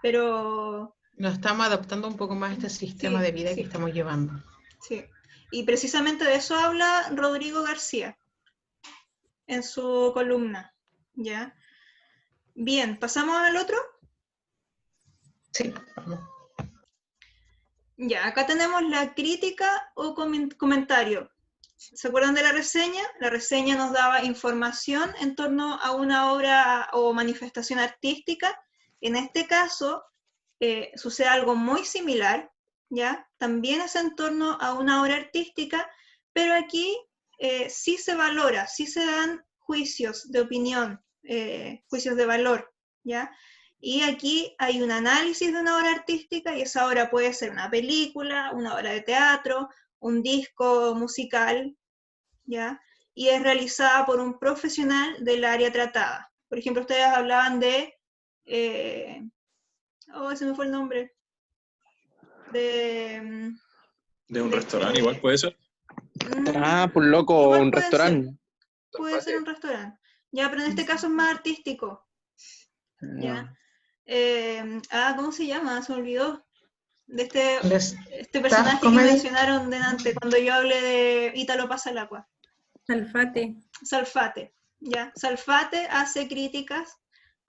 pero... Nos estamos adaptando un poco más a este sistema de vida que estamos llevando. Sí, y precisamente de eso habla Rodrigo García en su columna, ¿ya? Bien, ¿pasamos al otro? Sí, vamos. Ya, acá tenemos la crítica o comentario. ¿Se acuerdan de la reseña? La reseña nos daba información en torno a una obra o manifestación artística. En este caso, sucede algo muy similar, ¿ya? También es en torno a una obra artística, pero aquí sí se valora, sí se dan juicios de opinión, juicios de valor, ¿ya? Y aquí hay un análisis de una obra artística, y esa obra puede ser una película, una obra de teatro, un disco musical, ¿ya? Y es realizada por un profesional del área tratada. Por ejemplo, ustedes hablaban de... se me fue el nombre. De un restaurante, igual puede ser. Pues loco, un restaurante. Puede ser un restaurante. Ya, pero en este caso es más artístico. ¿Ya? ¿Cómo se llama? Se me olvidó. De este personaje que mencionaron delante cuando yo hablé de Ítalo Pasalacqua. Salfate. ¿Ya? Salfate hace críticas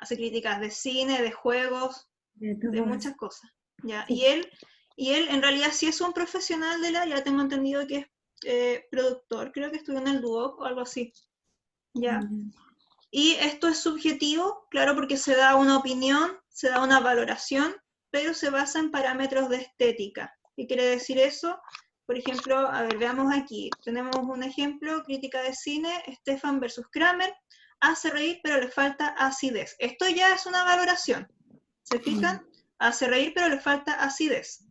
de cine, de juegos, de muchas cosas. ¿Ya? Sí. Y él en realidad sí es un profesional del área, tengo entendido que es productor, creo que estudió en el Duoc o algo así. ¿Ya? Y esto es subjetivo, claro, porque se da una opinión, se da una valoración, pero se basa en parámetros de estética. ¿Qué quiere decir eso? Por ejemplo, a ver, veamos aquí. Tenemos un ejemplo, crítica de cine, Stefan versus Kramer, hace reír pero le falta acidez. Esto ya es una valoración. ¿Se fijan? Hace reír pero le falta acidez.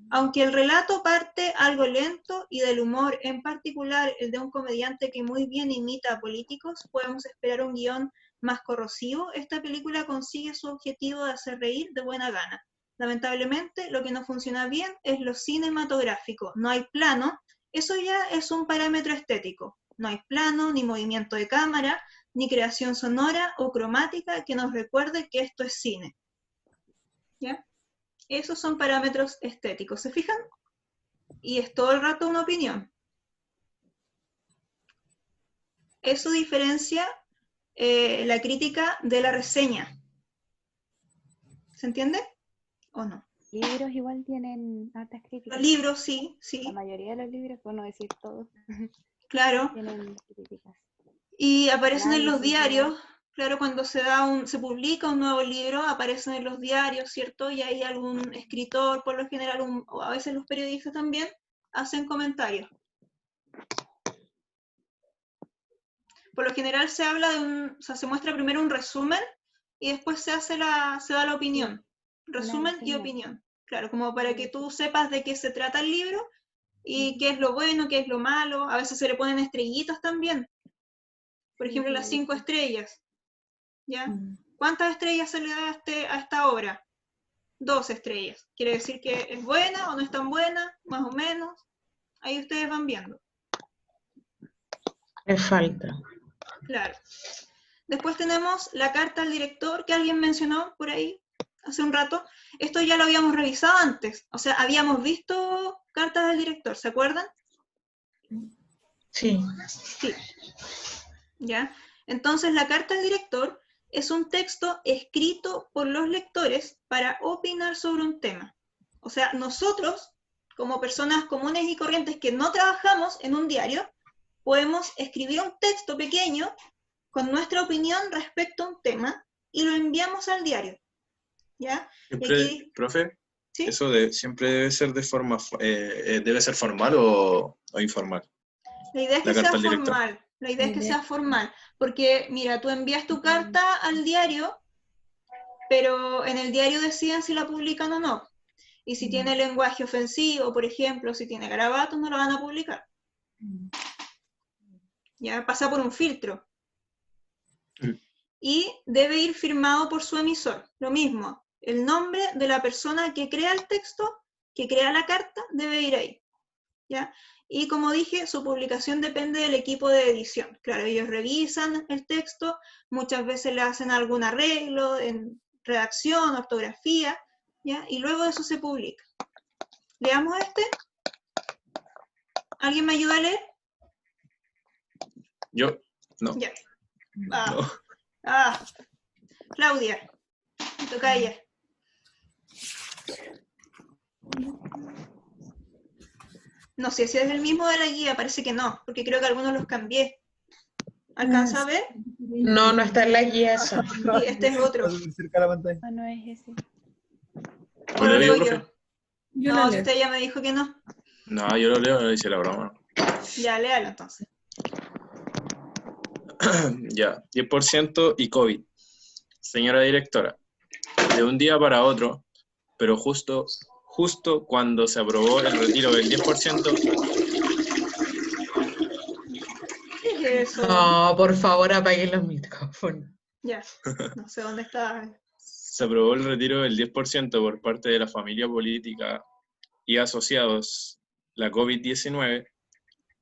Aunque el relato parte algo lento y del humor, en particular el de un comediante que muy bien imita a políticos, podemos esperar un guión más corrosivo. Esta película consigue su objetivo de hacer reír de buena gana. Lamentablemente, lo que no funciona bien es lo cinematográfico. No hay plano, eso ya es un parámetro estético. No hay plano, ni movimiento de cámara, ni creación sonora o cromática que nos recuerde que esto es cine. ¿Ya? Esos son parámetros estéticos, ¿se fijan? Y es todo el rato una opinión. Eso diferencia la crítica de la reseña. ¿Se entiende? ¿O no? Libros igual tienen hartas críticas. Los libros, sí, sí. La mayoría de los libros, por no decir todos, claro. tienen críticas. Y aparecen en los diarios, claro, cuando se publica un nuevo libro, aparecen en los diarios, ¿cierto? Y hay algún escritor, por lo general, o a veces los periodistas también, hacen comentarios. Por lo general se habla se muestra primero un resumen y después se da la opinión. Resumen y opinión. Claro, como para que tú sepas de qué se trata el libro y qué es lo bueno, qué es lo malo. A veces se le ponen estrellitas también. Por ejemplo, las 5 estrellas. ¿Ya? ¿Cuántas estrellas se le da a esta obra? 2 estrellas. ¿Quiere decir que es buena o no es tan buena? Más o menos. Ahí ustedes van viendo. Me falta. Claro. Después tenemos la carta al director que alguien mencionó por ahí hace un rato. Esto ya lo habíamos revisado antes. O sea, habíamos visto cartas al director, ¿se acuerdan? Sí. Sí. ¿Ya? Entonces, la carta al director es un texto escrito por los lectores para opinar sobre un tema. O sea, nosotros, como personas comunes y corrientes que no trabajamos en un diario, podemos escribir un texto pequeño con nuestra opinión respecto a un tema y lo enviamos al diario. ¿Ya? Siempre, aquí, profe, ¿sí? ¿eso siempre debe ser de forma, debe ser formal o informal? La idea es que sea formal. La idea es que sea formal. Porque, mira, tú envías tu carta al diario, pero en el diario deciden si la publican o no. Y si tiene lenguaje ofensivo, por ejemplo, si tiene garabatos, no la van a publicar. Ya pasa por un filtro. Y debe ir firmado por su emisor. Lo mismo, el nombre de la persona que crea el texto, que crea la carta, debe ir ahí. ¿Ya? Y como dije, su publicación depende del equipo de edición. Claro, ellos revisan el texto, muchas veces le hacen algún arreglo en redacción, ortografía, ¿ya? Y luego eso se publica. Leamos este. ¿Alguien me ayuda a leer? Yo, no. Ya. Claudia, me toca a ella. No sé si es el mismo de la guía, parece que no, porque creo que algunos los cambié. ¿Alcanza a ver? No, no está en la guía eso. Sí, este es otro. Ah, no es ese. ¿O lo leo profe? yo? No, usted ya me dijo que no. No, yo lo leo, le hice la broma. Ya, léalo entonces. Ya, 10% y COVID. Señora directora, de un día para otro, pero justo cuando se aprobó el retiro del 10%... ¿Qué es eso? No, por favor, apaguen los micrófonos. Ya, no sé dónde está. Se aprobó el retiro del 10% por parte de la familia política y asociados, la COVID-19,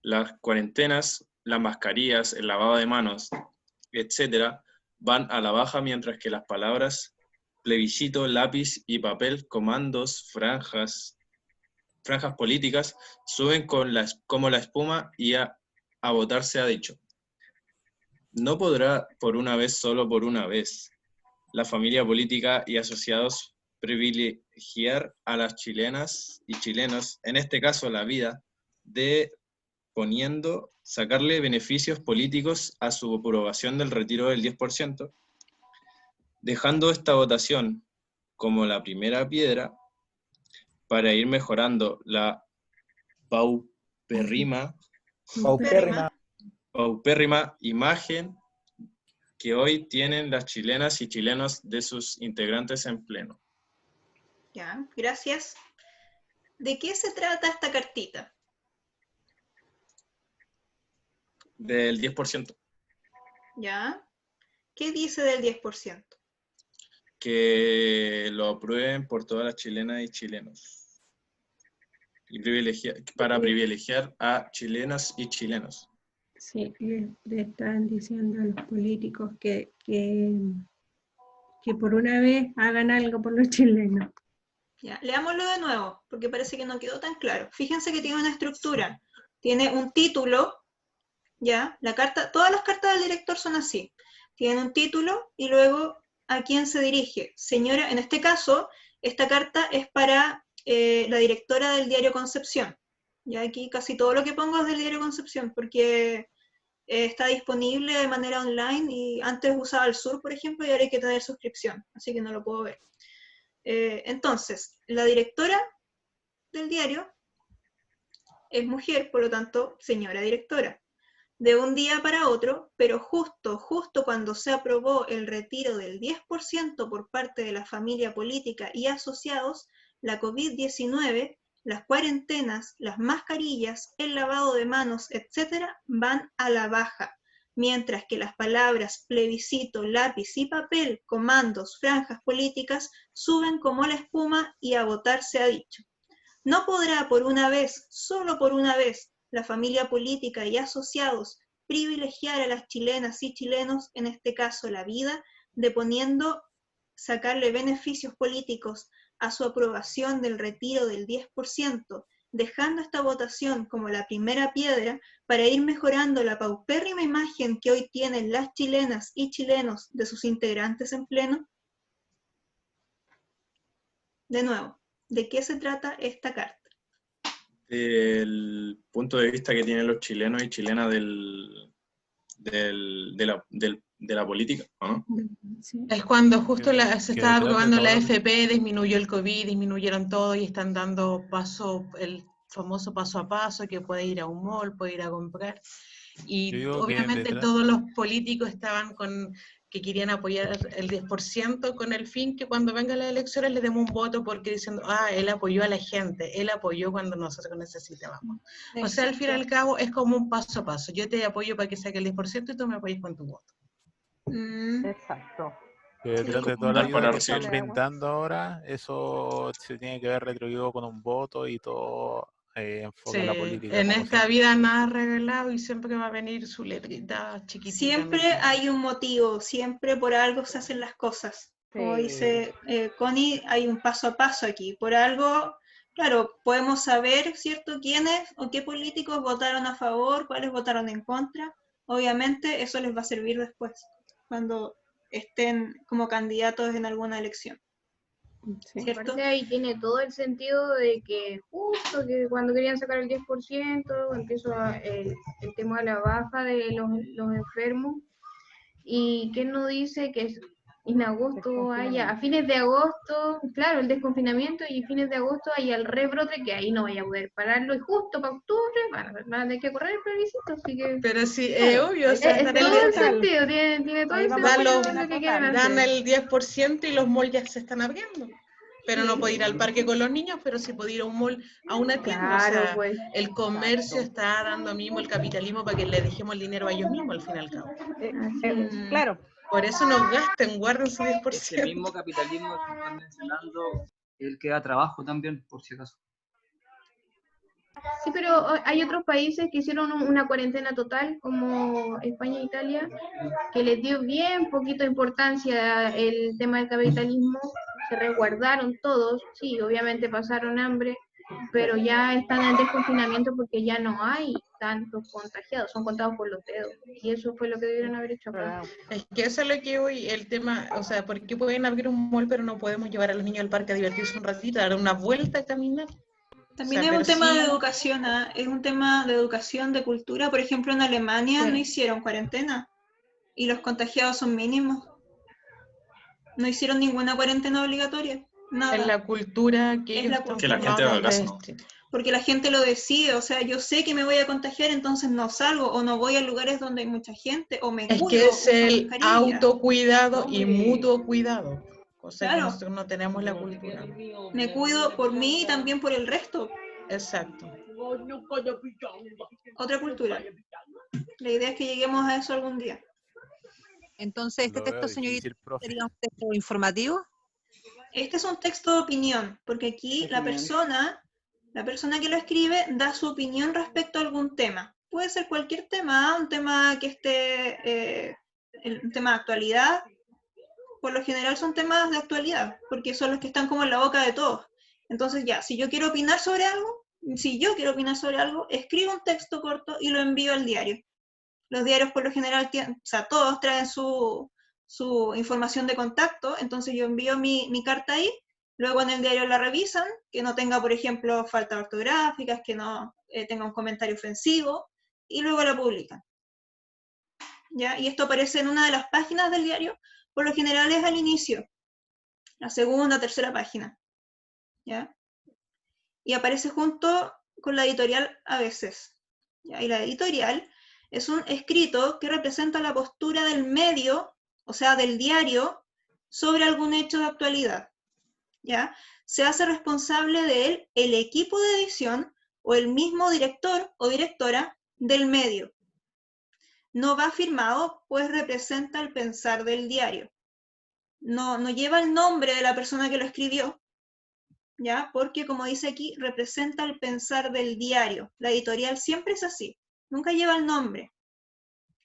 las cuarentenas, las mascarillas, el lavado de manos, etcétera, van a la baja, mientras que las palabras plebiscito, lápiz y papel, comandos, franjas políticas, suben como la espuma y a votar se ha dicho. No podrá por una vez, solo por una vez, la familia política y asociados privilegiar a las chilenas y chilenos, en este caso la vida, sacarle beneficios políticos a su aprobación del retiro del 10%, dejando esta votación como la primera piedra para ir mejorando la paupérrima imagen que hoy tienen las chilenas y chilenos de sus integrantes en pleno. Ya, gracias. ¿De qué se trata esta cartita? Del 10%. ¿Ya? ¿Qué dice del 10%? Que lo aprueben por todas las chilenas y chilenos. Y para privilegiar a chilenas y chilenos. Sí, le están diciendo a los políticos que por una vez hagan algo por los chilenos. Ya, leámoslo de nuevo, porque parece que no quedó tan claro. Fíjense que tiene una estructura. Tiene un título, ¿ya? Todas las cartas del director son así. Tienen un título y luego a quién se dirige. Señora, en este caso, esta carta es para la directora del diario Concepción. Ya aquí casi todo lo que pongo es del diario Concepción, porque está disponible de manera online y antes usaba el Sur, por ejemplo, y ahora hay que tener suscripción, así que no lo puedo ver. Entonces, la directora del diario es mujer, por lo tanto, señora directora. De un día para otro, pero justo cuando se aprobó el retiro del 10% por parte de la familia política y asociados, la COVID-19, las cuarentenas, las mascarillas, el lavado de manos, etcétera, van a la baja, mientras que las palabras plebiscito, lápiz y papel, comandos, franjas políticas, suben como la espuma y a votar se ha dicho. No podrá por una vez, solo por una vez, la familia política y asociados privilegiar a las chilenas y chilenos, en este caso la vida, deponiendo sacarle beneficios políticos a su aprobación del retiro del 10%, dejando esta votación como la primera piedra para ir mejorando la paupérrima imagen que hoy tienen las chilenas y chilenos de sus integrantes en pleno. De nuevo, ¿de qué se trata esta carta? El punto de vista que tienen los chilenos y chilenas de la política, ¿no? Es cuando justo se estaba aprobando la AFP, disminuyó el COVID, disminuyeron todo y están dando paso famoso paso a paso, que puede ir a un mall, puede ir a comprar. Y Yo digo que obviamente detrás- todos los políticos estaban que querían apoyar el 10% con el fin que cuando vengan las elecciones le demos un voto porque diciendo, él apoyó a la gente, él apoyó cuando nosotros necesitábamos. O sea, al fin y al cabo es como un paso a paso. Yo te apoyo para que saque el 10% y tú me apoyes con tu voto. Exacto. Que detrás Sí, de toda la juntar para ayuda que están recibir. brindando ahora, eso se tiene que ver retribuido con un voto y todo enfoca Sí, la política. en como esta siempre. vida nada revelado y siempre va a venir su letrita chiquitita. Siempre metida. hay un motivo, siempre por algo se hacen las cosas. Como Sí. dice Connie, hay un paso a paso aquí. Por algo, claro, podemos saber, ¿cierto?, quiénes o qué políticos votaron a favor, cuáles votaron en contra. Obviamente eso les va a servir después, cuando estén como candidatos en alguna elección. ¿Cierto? Aparte ahí tiene todo el sentido de que justo que cuando querían sacar el 10%, empezó el tema de la baja de los enfermos, y ¿quién no dice que en agosto haya, a fines de agosto, claro, el desconfinamiento, y fines de agosto haya el rebrote, que ahí no vaya a poder pararlo, y justo para octubre van a tener que correr el plebiscito, así que... Pero sí, claro, obvio, o sea, es todo el sentido, tiene todo el sentido de lo que quieren dan hacer. el 10% y los malls ya se están abriendo. Pero no puede ir al parque con los niños, pero sí puede ir a un mall, a una tienda. Claro, O sea, pues. el comercio está dando mismo el capitalismo para que le dejemos el dinero a ellos mismos, al fin y al cabo. Claro. Por eso nos gasten, guarden su 10%. Ese mismo capitalismo que están mencionando, el que da trabajo también, por si acaso. Sí, pero hay otros países que hicieron una cuarentena total, como España e Italia, que les dio bien poquita importancia el tema del capitalismo, se resguardaron todos, sí, obviamente pasaron hambre, pero ya están en desconfinamiento porque ya no hay tantos contagiados, son contados por los dedos, y eso fue lo que debieron haber hecho acá. Es que eso es lo que hoy, el tema, o sea, ¿por qué pueden abrir un mall pero no podemos llevar a los niños al parque a divertirse un ratito, a dar una vuelta, a caminar? También O sea, es un pero tema sí- de educación, es un tema de educación, de cultura. Por ejemplo, en Alemania Sí. no hicieron cuarentena y los contagiados son mínimos. No hicieron ninguna cuarentena obligatoria, nada. Es la cultura que Es ellos la están Que la gente formados haga desde caso. Porque la gente lo decide, o sea, yo sé que me voy a contagiar, entonces no salgo o no voy a lugares donde hay mucha gente o me Es cuido, que es uso el mascarilla. autocuidado y mutuo cuidado, cosa que Claro. nosotros no tenemos la cultura. Me cuido por mí y también por el resto. Exacto. Otra cultura. La idea es que lleguemos a eso algún día. Entonces, ¿este Lo veo texto, señorita, difícil, profe. sería un texto informativo? Este es un texto de opinión, porque aquí la persona que lo escribe da su opinión respecto a algún tema. Puede ser cualquier tema, un tema que esté, un tema de actualidad. Por lo general son temas de actualidad, porque son los que están como en la boca de todos. Entonces ya, si yo quiero opinar sobre algo, escribo un texto corto y lo envío al diario. Los diarios por lo general, todos traen su información de contacto, entonces yo envío mi carta ahí, luego en el diario la revisan, que no tenga, por ejemplo, faltas ortográficas, que no tenga un comentario ofensivo, y luego la publican. ¿Ya? Y esto aparece en una de las páginas del diario, por lo general es al inicio, la segunda, tercera página. ¿Ya? Y aparece junto con la editorial a veces. ¿Ya? Y la editorial es un escrito que representa la postura del medio, o sea, del diario, sobre algún hecho de actualidad. ¿Ya? Se hace responsable de él el equipo de edición o el mismo director o directora del medio. No va firmado, pues representa el pensar del diario. No lleva el nombre de la persona que lo escribió, ¿ya? Porque, como dice aquí, representa el pensar del diario. La editorial siempre es así, nunca lleva el nombre,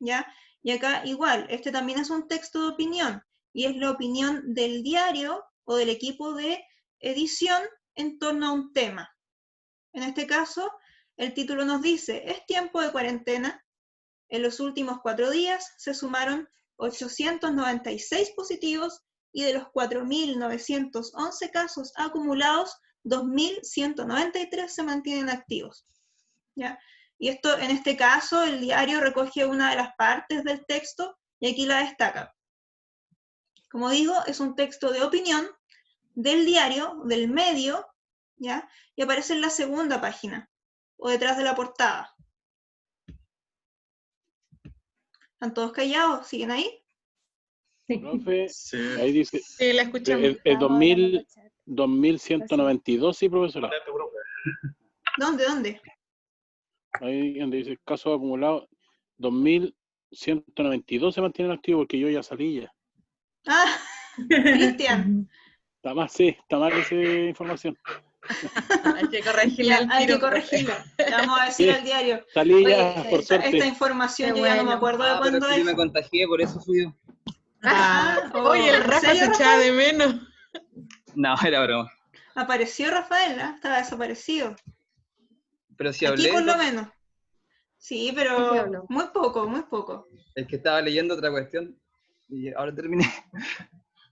¿ya? Y acá igual, este también es un texto de opinión, y es la opinión del diario o del equipo de edición en torno a un tema. En este caso, el título nos dice, es tiempo de cuarentena. En los últimos 4 días se sumaron 896 positivos y de los 4.911 casos acumulados, 2.193 se mantienen activos. ¿Ya? Y esto, en este caso, el diario recoge una de las partes del texto y aquí la destaca. Como digo, es un texto de opinión del diario, del medio, ¿ya? Y aparece en la segunda página, o detrás de la portada. ¿Están todos callados? ¿Siguen ahí? Profe, Sí. ahí dice, Sí, la escuchamos. 2192, sí, profesora. ¿Dónde? Ahí donde dice casos acumulados, 2192 se mantienen activos porque yo ya salí ya. Ah, Cristian. Está mal esa información. Hay que corregirla al Hay tiro, que corregirlo. Le vamos a decir Sí, al diario. salí ya, Oye, por suerte. esta información yo ya no me acuerdo de Pero cuándo es que yo me es. contagié, por eso fui yo. Oye, el ¿en Rafa serio, se echaba Rafael? de menos. No, era broma. Apareció Rafael, ¿ah? Estaba desaparecido. Pero si Aquí hablé, por lo entonces, menos. Sí, Sí pero habló. muy poco. es que estaba leyendo otra cuestión y ahora terminé.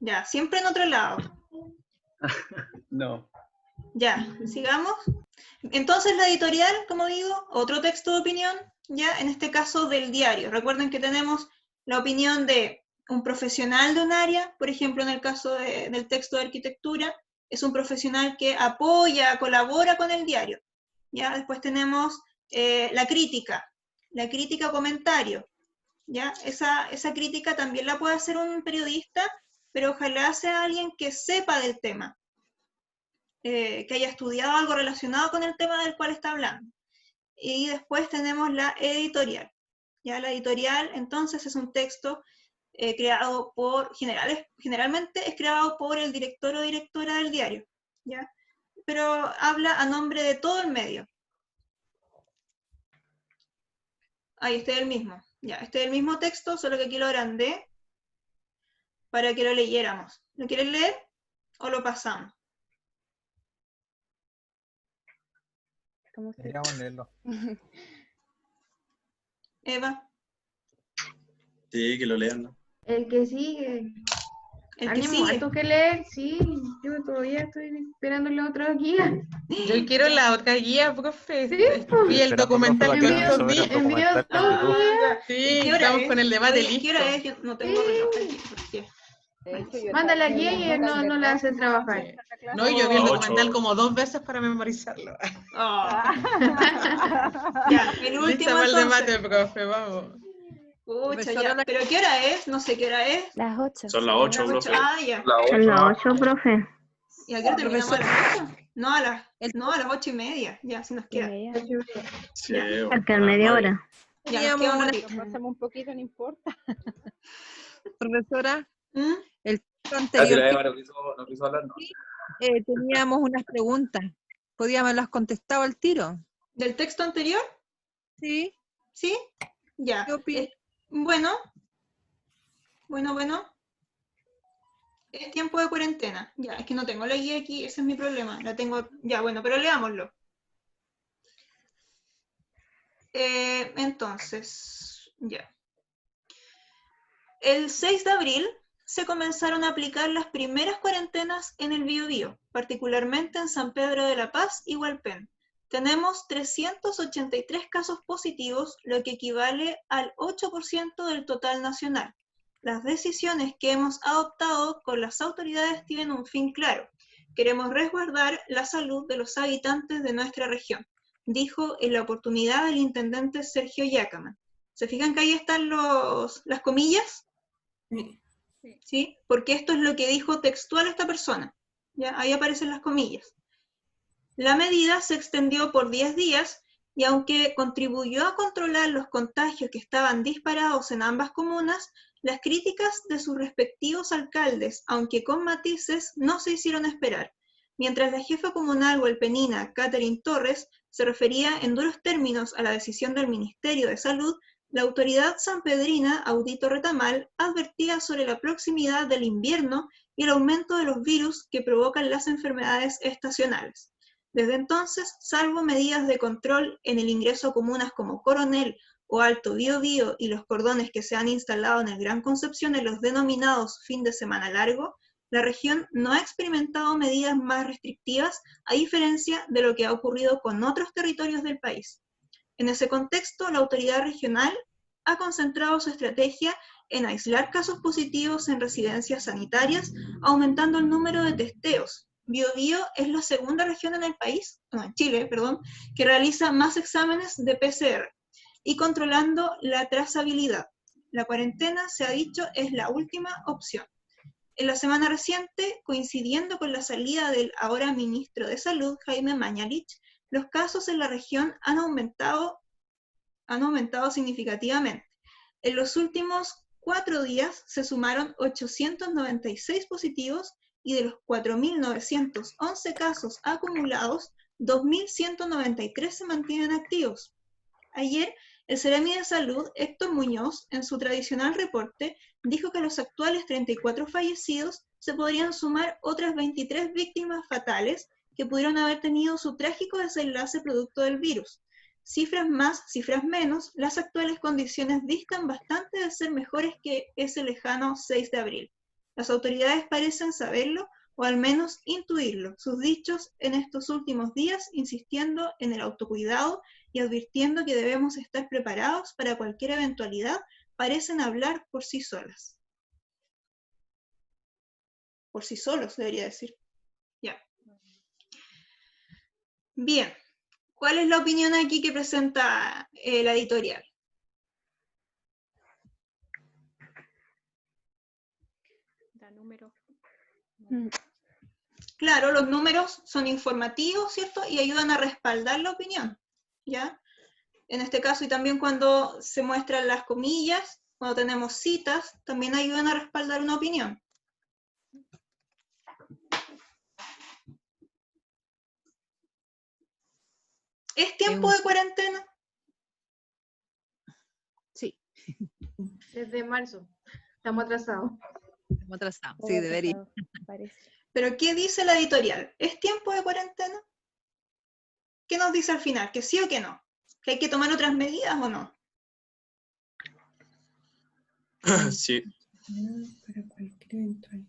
Ya, siempre en otro lado. No. Ya, sigamos. Entonces la editorial, como digo, otro texto de opinión, ya en este caso del diario. Recuerden que tenemos la opinión de un profesional de un área, por ejemplo en el caso del texto de arquitectura, es un profesional que apoya, colabora con el diario. Ya, después tenemos la crítica comentario. ¿Ya? Esa crítica también la puede hacer un periodista, pero ojalá sea alguien que sepa del tema. Que haya estudiado algo relacionado con el tema del cual está hablando. Y después tenemos la editorial. Ya la editorial, entonces, es un texto creado por, generalmente es creado por el director o directora del diario, ¿ya? Pero habla a nombre de todo el medio. Ahí este es el mismo. Ya, este es el mismo texto, solo que aquí lo agrandé para que lo leyéramos. ¿Lo quieren leer o lo pasamos? Deberíamos leerlo. Eva. Sí, que lo lean, ¿no? El que sigue. El que Alguien sigue. muerto que leer, sí. Yo todavía estoy esperando la otra guía. Yo quiero la otra guía, profe. Sí, Y el Esperando, documental profe, que para que nos sobre el envío documental en todo. YouTube. Ya. Sí, ¿Y qué hora estamos es? con el debate Oye, ¿qué hora es? listo. Yo no tengo reloj aquí. ¿Por qué? De hecho, yo Manda la también guía y él no la hace trabajar. No, yo vi el A documental 8. como 2 veces para memorizarlo. Oh. Ya, el Lista último para el entonces. debate, profe, vamos. Pucha, ya. ¿Pero qué hora es? No sé qué hora es. Las 8. Son las 8, Las 8. profe. Ah, ya. La La 8. 8, profe. ¿Y a qué hora terminamos? ¿A las 8? No, a las 8:30. Ya, si nos queda. Sí, Ya. Faltan media hora. Ya, nos queda un ratito. Pasamos un poquito, no importa. Profesora, ¿Mm? el texto Casi anterior la que Eva no quiso hablar, ¿no? teníamos unas preguntas. ¿Podíamos las contestado al tiro? ¿Del texto anterior? Sí. ¿Sí? Ya. ¿Qué opinas? Bueno. Es tiempo de cuarentena. Ya, es que no tengo la guía aquí, ese es mi problema. La tengo. Ya, bueno, pero leámoslo. Entonces, ya. El 6 de abril se comenzaron a aplicar las primeras cuarentenas en el Biobío, particularmente en San Pedro de la Paz y Hualpén. Tenemos 383 casos positivos, lo que equivale al 8% del total nacional. Las decisiones que hemos adoptado con las autoridades tienen un fin claro. Queremos resguardar la salud de los habitantes de nuestra región, dijo en la oportunidad el intendente Sergio Yacaman. ¿Se fijan que ahí están las comillas? ¿Sí? Porque esto es lo que dijo textual esta persona. ¿Ya? Ahí aparecen las comillas. La medida se extendió por 10 días y aunque contribuyó a controlar los contagios que estaban disparados en ambas comunas, las críticas de sus respectivos alcaldes, aunque con matices, no se hicieron esperar. Mientras la jefa comunal hualpenina, Catherine Torres, se refería en duros términos a la decisión del Ministerio de Salud, la autoridad sanpedrina, Audito Retamal, advertía sobre la proximidad del invierno y el aumento de los virus que provocan las enfermedades estacionales. Desde entonces, salvo medidas de control en el ingreso a comunas como Coronel o Alto Biobío y los cordones que se han instalado en el Gran Concepción en los denominados fin de semana largo, la región no ha experimentado medidas más restrictivas, a diferencia de lo que ha ocurrido con otros territorios del país. En ese contexto, la autoridad regional ha concentrado su estrategia en aislar casos positivos en residencias sanitarias, aumentando el número de testeos, Biobío es la segunda región en el país, no, en Chile, perdón, que realiza más exámenes de PCR y controlando la trazabilidad. La cuarentena, se ha dicho, es la última opción. En la semana reciente, coincidiendo con la salida del ahora ministro de Salud, Jaime Mañalich, los casos en la región han aumentado significativamente. En los últimos 4 días se sumaron 896 positivos y de los 4.911 casos acumulados, 2.193 se mantienen activos. Ayer, el Seremi de Salud, Héctor Muñoz, en su tradicional reporte, dijo que a los actuales 34 fallecidos se podrían sumar otras 23 víctimas fatales que pudieron haber tenido su trágico desenlace producto del virus. Cifras más, cifras menos, las actuales condiciones distan bastante de ser mejores que ese lejano 6 de abril. Las autoridades parecen saberlo, o al menos intuirlo. Sus dichos en estos últimos días, insistiendo en el autocuidado y advirtiendo que debemos estar preparados para cualquier eventualidad, parecen hablar por sí solas. Por sí solos, debería decir. Ya. Bien. ¿Cuál es la opinión aquí que presenta la editorial? Da números. Claro, los números son informativos, ¿cierto? Y ayudan a respaldar la opinión, ¿ya? En este caso, y también cuando se muestran las comillas, cuando tenemos citas, también ayudan a respaldar una opinión. ¿Es tiempo de cuarentena? Sí. Desde marzo. Estamos atrasados. Estamos atrasados, sí, debería. ¿Pero qué dice la editorial? ¿Es tiempo de cuarentena? ¿Qué nos dice al final? ¿Que sí o que no? ¿Que hay que tomar otras medidas o no? Sí. Para cualquier eventualidad.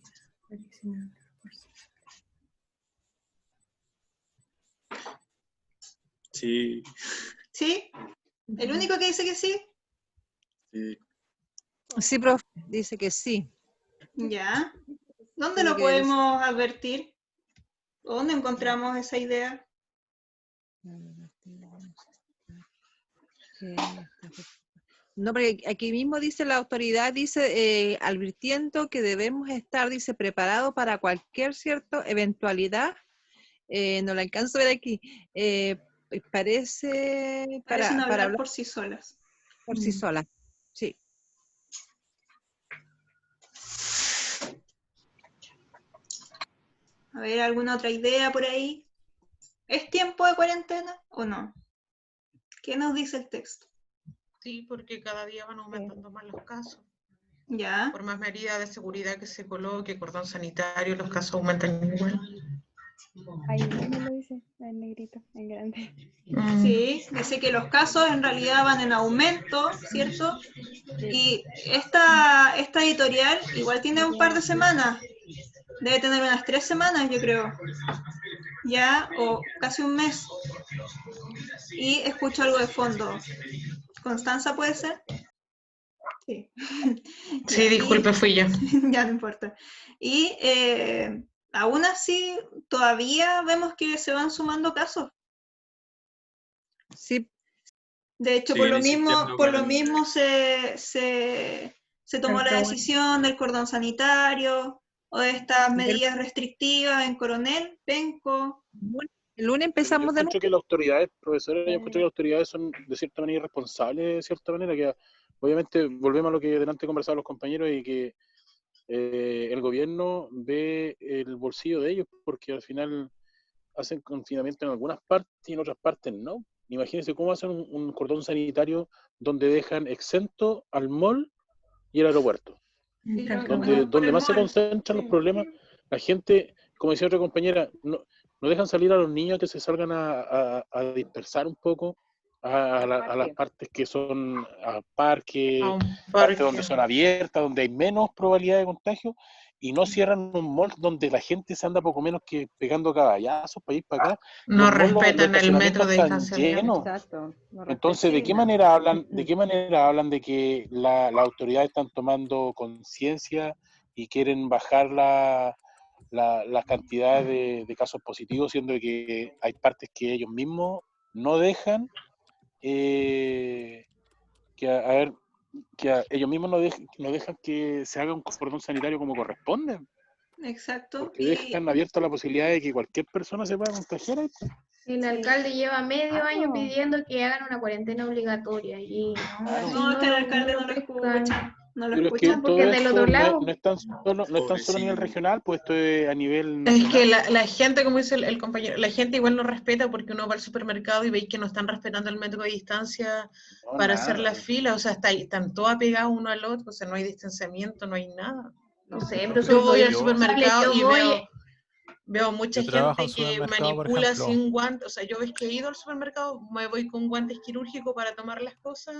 Sí. ¿Sí? ¿El único que dice que sí? Sí. Sí, profe, dice que sí. Ya. ¿Dónde Tiene lo que podemos advertir? ¿Dónde encontramos esa idea? No, porque aquí mismo dice la autoridad, dice, advirtiendo que debemos estar, dice, preparados para cualquier cierta eventualidad. No la alcanzo a ver aquí. Parecen hablar hablar por sí solas. Por sí solas, sí. A ver, ¿alguna otra idea por ahí? ¿Es tiempo de cuarentena o no? ¿Qué nos dice el texto? Sí, porque cada día van aumentando más los casos. Ya. Por más medidas de seguridad que se coloque, cordón sanitario, los casos aumentan igual. Ahí mismo lo dice, en negrito, en grande. Sí, dice que los casos en realidad van en aumento, ¿cierto? Y esta editorial igual tiene un par de semanas. Debe tener unas 3 semanas, yo creo. Ya, o casi un mes. Y escucho algo de fondo. ¿Constanza puede ser? Sí. Sí, disculpe, fui yo. Ya no importa. Y aún así, todavía vemos que se van sumando casos. Sí. De hecho, Siguen por lo mismo se tomó la decisión del cordón sanitario o de estas medidas restrictivas en Coronel, Penco. El lunes empezamos de nuevo. Que las autoridades, profesores, yo encuentro que las autoridades son de cierta manera irresponsables, de cierta manera, que obviamente volvemos a lo que delante conversaban los compañeros y que el gobierno ve el bolsillo de ellos porque al final hacen confinamiento en algunas partes y en otras partes no. Imagínense cómo hacen un cordón sanitario donde dejan exento al mall y el aeropuerto. Donde más se concentran los problemas, la gente, como decía otra compañera, no dejan salir a los niños que se salgan a dispersar un poco a las partes que son parques donde son abiertas, donde hay menos probabilidad de contagio, y no cierran un mall donde la gente se anda poco menos que pegando caballazos para ir para acá. No respetan el metro de distanciamiento. Exacto. Entonces, ¿de qué manera hablan de que las autoridades están tomando conciencia y quieren bajar las cantidades de casos positivos, siendo que hay partes que ellos mismos no dejan, ellos mismos no dejan que se haga un cordón sanitario como corresponde, Exacto. porque dejan abierta la posibilidad de que cualquier persona se pueda contagiar. El alcalde lleva medio año pidiendo que hagan una cuarentena obligatoria y No, es que el alcalde no lo escucha. No lo Pero es que escucha todo porque del esto otro lado. no es tan solo a nivel regional, pues esto es a nivel Es nacional. que la gente, como dice el compañero, la gente igual no respeta porque uno va al supermercado y veis que no están respetando el metro de distancia para hacer la fila, o sea, están todos apegados uno al otro, o sea, no hay distanciamiento, no hay nada. No sé, pero Yo voy al Yo- supermercado y voy- veo mucha Yo trabajo gente en que supermercado, por manipula ejemplo. sin guantes, o sea, yo ves que he ido al supermercado, me voy con guantes quirúrgicos para tomar las cosas,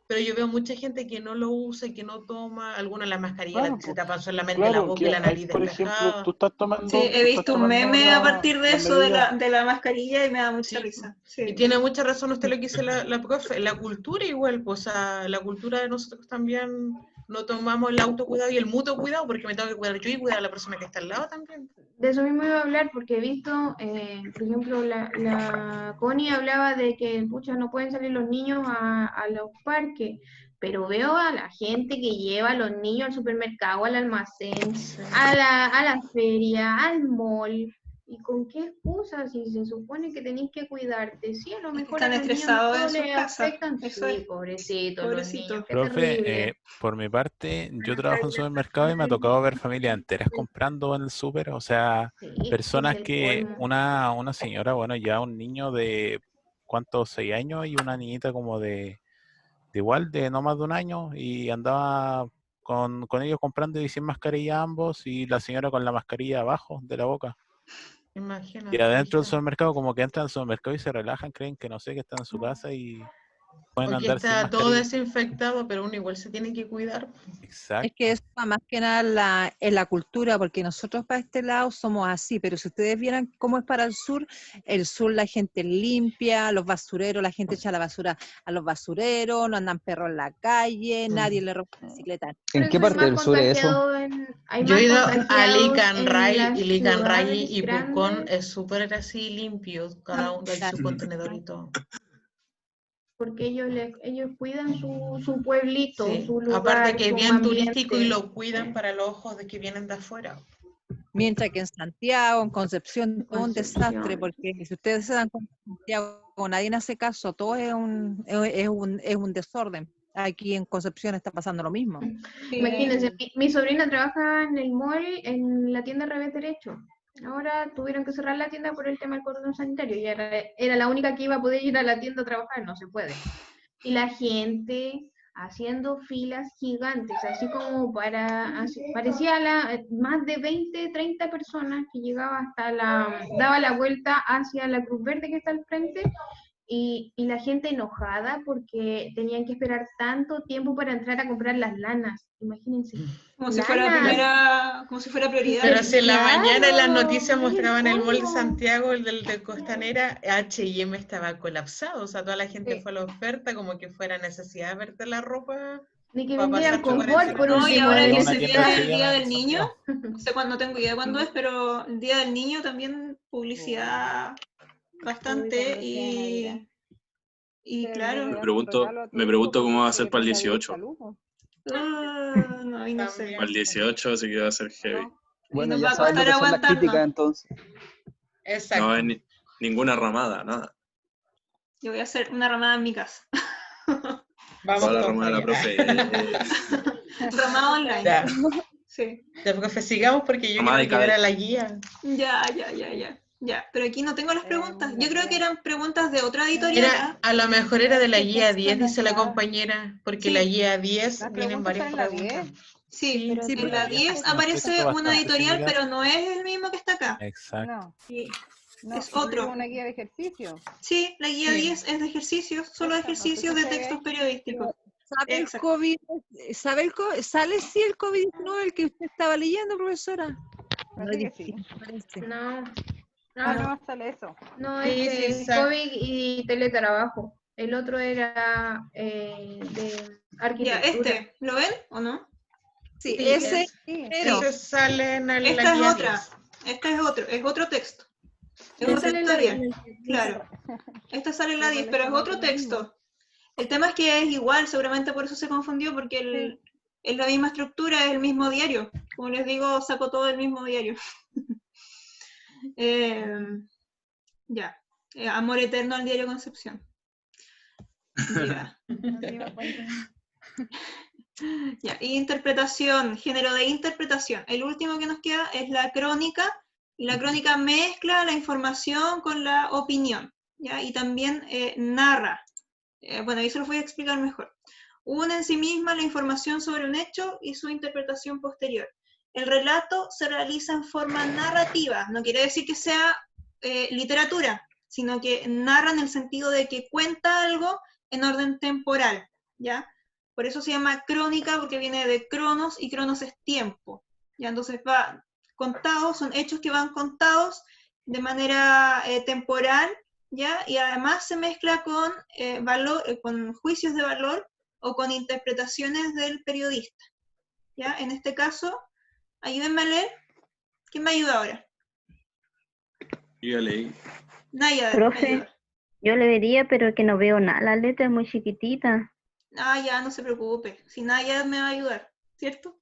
pero yo veo mucha gente que no lo usa y que no toma, algunas las mascarillas Claro, se tapan solamente la Claro, boca que y la hay, nariz por ejemplo, despejada. tú estás tomando. Sí, he tú estás visto un tomando meme a partir de las eso, medidas. de la mascarilla, y me da mucha risa. Sí. Y tiene mucha razón usted lo que dice la profe, la cultura igual, pues, o sea, la cultura de nosotros también no tomamos el autocuidado y el mutuo cuidado, porque me tengo que cuidar yo y cuidar a la persona que está al lado también. De eso mismo iba a hablar porque he visto, por ejemplo, la Connie hablaba de que pucha, no pueden salir los niños a los parques, pero veo a la gente que lleva a los niños al supermercado, al almacén, a la feria, al mall. ¿Y con qué excusas? Si se supone que tenéis que cuidarte, sí, a lo mejor Están a los niños estresados no en sus les casas. afectan, Eso sí, es. pobrecitos, los Pobrecito. niños, qué Profe, terrible. por mi parte, yo trabajo en supermercado y me ha tocado ver familias enteras comprando en el súper, o sea, Sí, personas es el que colmo. una señora, bueno, ya un niño de, ¿cuántos? 6 años y una niñita como de igual, de no más de un año, y andaba con ellos comprando y sin mascarilla ambos, y la señora con la mascarilla abajo de la boca. Y Imagínate. adentro del supermercado, como que entran al supermercado y se relajan, creen que no sé, que están en su casa y pueden Porque andar sin está todo mascarilla. desinfectado, pero uno igual se tiene que cuidar. Exacto. Es que eso va más que nada en la cultura, porque nosotros para este lado somos así, pero si ustedes vieran cómo es para el sur la gente limpia, los basureros, la gente echa la basura a los basureros, no andan perros en la calle, nadie le roba la bicicleta. ¿En qué parte del sur es eso? Yo he ido a contagiados Licanray en y las Licanray ciudades y Pucón grandes. es súper así limpio, cada uno hay su contenedor y todo. Porque ellos cuidan su pueblito, Sí, su lugar, aparte que es su bien turístico y ambiente. lo cuidan para los ojos de que vienen de afuera. Mientras que en Santiago, en Concepción, todo un desastre, porque si ustedes se dan cuenta, en Santiago nadie hace caso, todo es un desorden. Aquí en Concepción está pasando lo mismo. Imagínense, mi sobrina trabaja en el mall, en la tienda Revés Derecho. Ahora tuvieron que cerrar la tienda por el tema del cordón sanitario. Y era la única que iba a poder ir a la tienda a trabajar, no se puede. Y la gente haciendo filas gigantes, así como parecía más de 20, 30 personas que llegaba daba la vuelta hacia la Cruz Verde que está al frente. Y la gente enojada porque tenían que esperar tanto tiempo para entrar a comprar las lanas. Imagínense. Como si fuera prioridad. Pero si en la mañana en las Claro, noticias mostraban el mall de ¿cómo? Santiago, el de Costanera, H&M estaba colapsado, o sea, toda la gente fue a la oferta como que fuera necesidad de verte la ropa. Ni que para vendieran pasar tu confort por No, y último, ahora de que se necesidad. viene el Día del Niño, no sé cuándo, tengo idea cuándo es, pero el Día del Niño también publicidad bastante y claro. Me pregunto cómo va a ser para el 18. No, y no sé. Para el 18 así que va a ser heavy. Bueno, nos ya va a saben lo costar que son las aguantarnos. críticas entonces. Exacto. No hay ninguna ramada, nada. Yo voy a hacer una ramada en mi casa. Vamos Toda la con ramada de la profe. Ramada online. Ya. Sí. Ya, profe, sigamos porque yo Ramada quiero de llegar a cabeza. la guía. Ya, pero aquí no tengo las preguntas. Yo creo que eran preguntas de otra editorial. A lo mejor era de la guía 10, dice la compañera, porque la guía 10 vienen varias preguntas. Sí, Sí, en pero la la guía 10 tiene un aparece texto una bastante editorial, similar. pero no es el mismo que está acá. Exacto. Es otro. Una guía de ejercicio. Sí, la guía 10 es de ejercicios, solo de ejercicios de textos periodísticos. ¿Sabe el COVID? ¿Sale sí el COVID-19 el que usted estaba leyendo, profesora? Parece que sí. No. No sale eso. No, Sí, COVID y teletrabajo. El otro era de Ya, arquitectura. ¿lo ven o no? Sí, Sí, ese, sí. pero Ese sale en la Esta es guía otra. 10. Esta es otro texto. Es Esa otra sale en la historia. guía. Claro. Esta sale en la 10, Igual pero es estamos otro con lo mismo. texto. El tema es que es igual, seguramente por eso se confundió, porque Sí. es la misma estructura, es el mismo diario. Como les digo, saco todo del mismo diario. Ya. Amor eterno al diario Concepción. Ya. No me iba a cuenta. Ya. Interpretación, género de interpretación. El último que nos queda es la crónica, y la crónica mezcla la información con la opinión, ¿ya? Y también narra. Bueno, ahí se los voy a explicar mejor. Une en sí misma la información sobre un hecho y su interpretación posterior. El relato se realiza en forma narrativa, no quiere decir que sea literatura, sino que narra en el sentido de que cuenta algo en orden temporal, ¿ya? Por eso se llama crónica, porque viene de cronos, y cronos es tiempo, ¿ya? Entonces va contado, son hechos que van contados de manera temporal, ¿ya? Y además se mezcla con, con juicios de valor o con interpretaciones del periodista, ¿ya? En este caso, ayúdenme a leer. ¿Quién me ayuda ahora? Yo ya leí. Naya, Profe, ayuda. yo le vería, pero que no veo nada, la letra es muy chiquitita. Ah, ya, no se preocupe. Si Naya me va a ayudar, ¿cierto?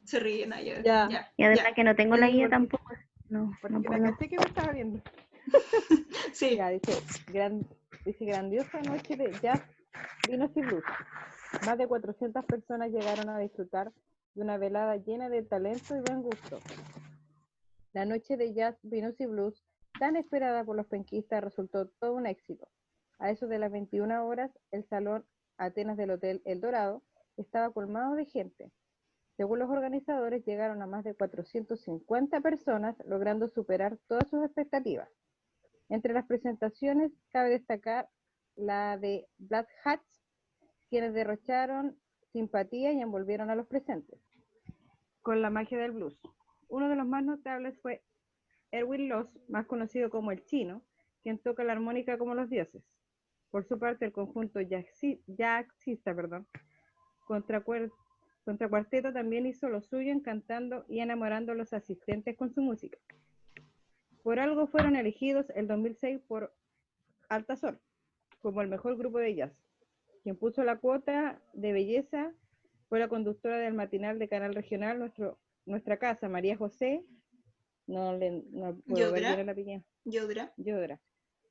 Se ríe Naya. Ya. Ya, Y además ya. que no tengo la Sí, guía porque- tampoco. No, Porque no la puedo. caché que me estaba viendo. Sí. Ya, dice grandiosa noche de jazz, vinos y blues. Más de 400 personas llegaron a disfrutar de una velada llena de talento y buen gusto. La noche de jazz, vinos y blues, tan esperada por los penquistas, resultó todo un éxito. A eso de las 21 horas, el salón Atenas del Hotel El Dorado estaba colmado de gente. Según los organizadores, llegaron a más de 450 personas, logrando superar todas sus expectativas. Entre las presentaciones, cabe destacar la de Black Hats, quienes derrocharon simpatía y envolvieron a los presentes con la magia del blues. Uno de los más notables fue Erwin Loss, más conocido como el Chino, quien toca la armónica como los dioses. Por su parte, el conjunto jazzista, Contracuarteto también hizo lo suyo encantando y enamorando a los asistentes con su música. Por algo fueron elegidos el 2006 por Altazor como el mejor grupo de jazz. Quien puso la cuota de belleza fue la conductora del matinal de Canal Regional, nuestra casa, María José, no puedo ver bien el apellido. Yodra,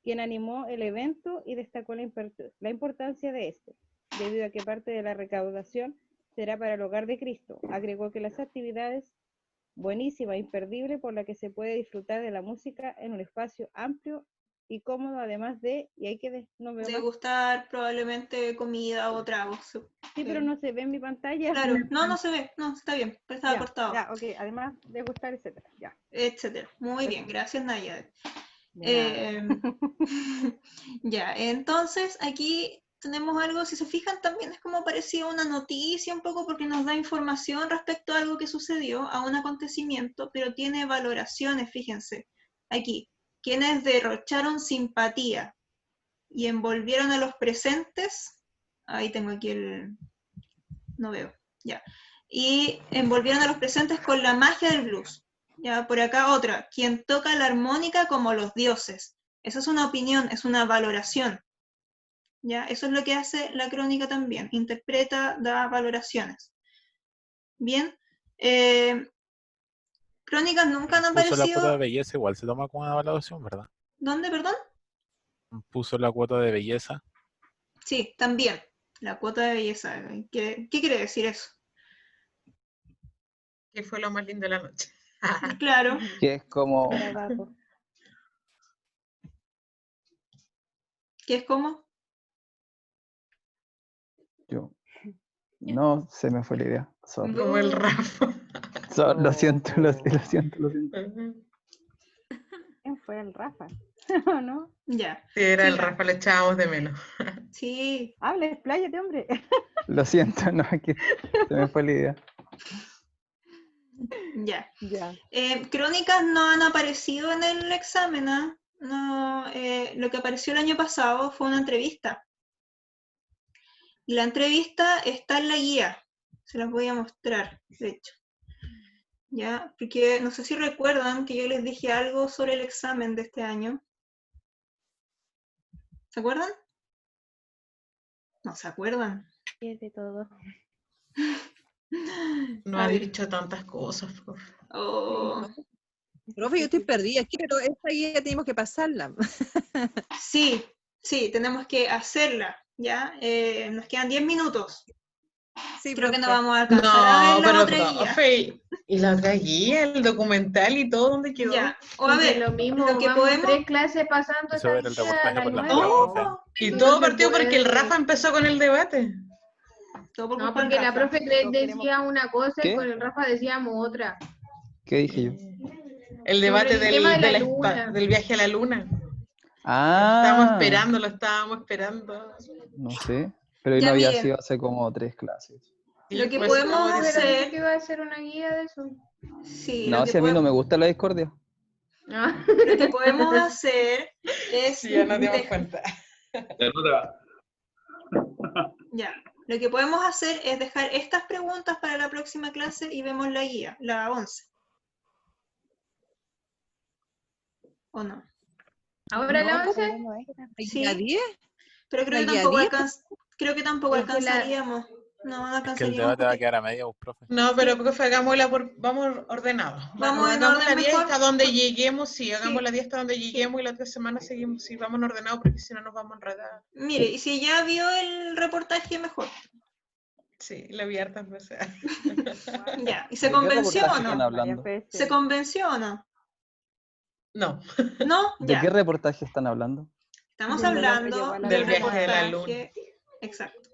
quien animó el evento y destacó la importancia de este, debido a que parte de la recaudación será para el Hogar de Cristo. Agregó que las actividades buenísima, imperdible, por la que se puede disfrutar de la música en un espacio amplio y cómodo, además de, y hay que degustar probablemente comida o tragos. Sí, pero no se ve en mi pantalla. Claro, no se ve, no, está bien, pero estaba cortado. Ya, ok, además degustar, etcétera, ya. Etcétera, muy bien, gracias Naya. De Ya, entonces aquí tenemos algo, si se fijan también es como parecía una noticia un poco porque nos da información respecto a algo que sucedió, a un acontecimiento, pero tiene valoraciones, fíjense, aquí, quienes derrocharon simpatía y envolvieron a los presentes, ahí tengo aquí no veo, ya, y envolvieron a los presentes con la magia del blues. Ya, por acá otra, quien toca la armónica como los dioses. Esa es una opinión, es una valoración. ¿Ya? Eso es lo que hace la crónica también, interpreta, da valoraciones. Bien, crónicas nunca han Puso la cuota de aparecido... belleza, igual se toma como una valoración, ¿verdad? ¿Dónde, perdón? Puso la cuota de belleza. Sí, también, la cuota de belleza. ¿Qué quiere decir eso? Que fue lo más lindo de la noche. Claro. Que es como... ¿Qué es como? Yo. No, se me fue la idea. Sorry. Como el Rafa. Lo siento. ¿Quién fue el Rafa? ¿No? Ya. Sí, era el Rafa, le echábamos de menos. Sí. Hable, expláyate, hombre. Lo siento, no, es que se me fue la idea. Ya. Ya. Crónicas no han aparecido en el examen, ¿eh? No, lo que apareció el año pasado fue una entrevista. Y la entrevista está en la guía. Se las voy a mostrar, de hecho. Ya, porque no sé si recuerdan que yo les dije algo sobre el examen de este año. ¿Se acuerdan? No se acuerdan. Es de todo. No ha dicho tantas cosas, profe. Oh. Profe, yo estoy perdida aquí, pero esta guía tenemos que pasarla. Sí, sí, tenemos que hacerla, ¿ya? Nos quedan 10 minutos. Sí, creo que no profe. vamos a alcanzar a ver la otra guía. Profe, y la otra guía, el documental y todo, ¿dónde quedó? Ya, o a Y de ver, lo mismo, lo que vamos podemos... 3 clases pasando Eso esta era el guía a reportaje las por la 9. prueba, profe. Y No todo se partió porque el puede. Rafa empezó con el debate. Todo por No, culpa del porque la Rafa. profe decía una cosa y ¿Qué? con el Rafa decíamos otra. ¿Qué dije yo? El debate Sobre el tema de la del luna. del viaje a la luna. Ah, Lo estábamos esperando. no sé. Pero Ya, no había miren. sido hace como 3 clases. Lo que pues, podemos como Pero dice- dije que hacer... iba a hacer una guía de eso. Sí, No, si a mí no me gusta la discordia. Ah. Lo que podemos hacer es... Sí, ya nos dimos cuenta. Ya, lo que podemos hacer es dejar estas preguntas para la próxima clase y vemos la guía, la 11. ¿O no? ¿Ahora No, la pues, 11? Sí. ¿La 10? Pero creo ¿La que guía tampoco 10? creo que tampoco Es que la- alcanzaríamos. No, no Es que el alcanzaríamos debate va a porque quedar a media, profe. No, pero profe, hagámosla vamos ordenados. Vamos en Hagamos orden la 10 mejor. hasta donde lleguemos, sí, hagamos Sí. la 10 hasta donde lleguemos y la otra semana seguimos, sí, vamos ordenados porque si no nos vamos a enredar. Mire, y si ya vio el reportaje, mejor. Sí, la vi hartas veces. Ya, ¿y se ¿De qué convenció reportaje o no? están hablando? ¿Se convenció o no? No. ¿No? ¿De Ya. qué reportaje están hablando? Estamos De lo que hablando llevó a la del Del viaje de la reportaje. Exacto.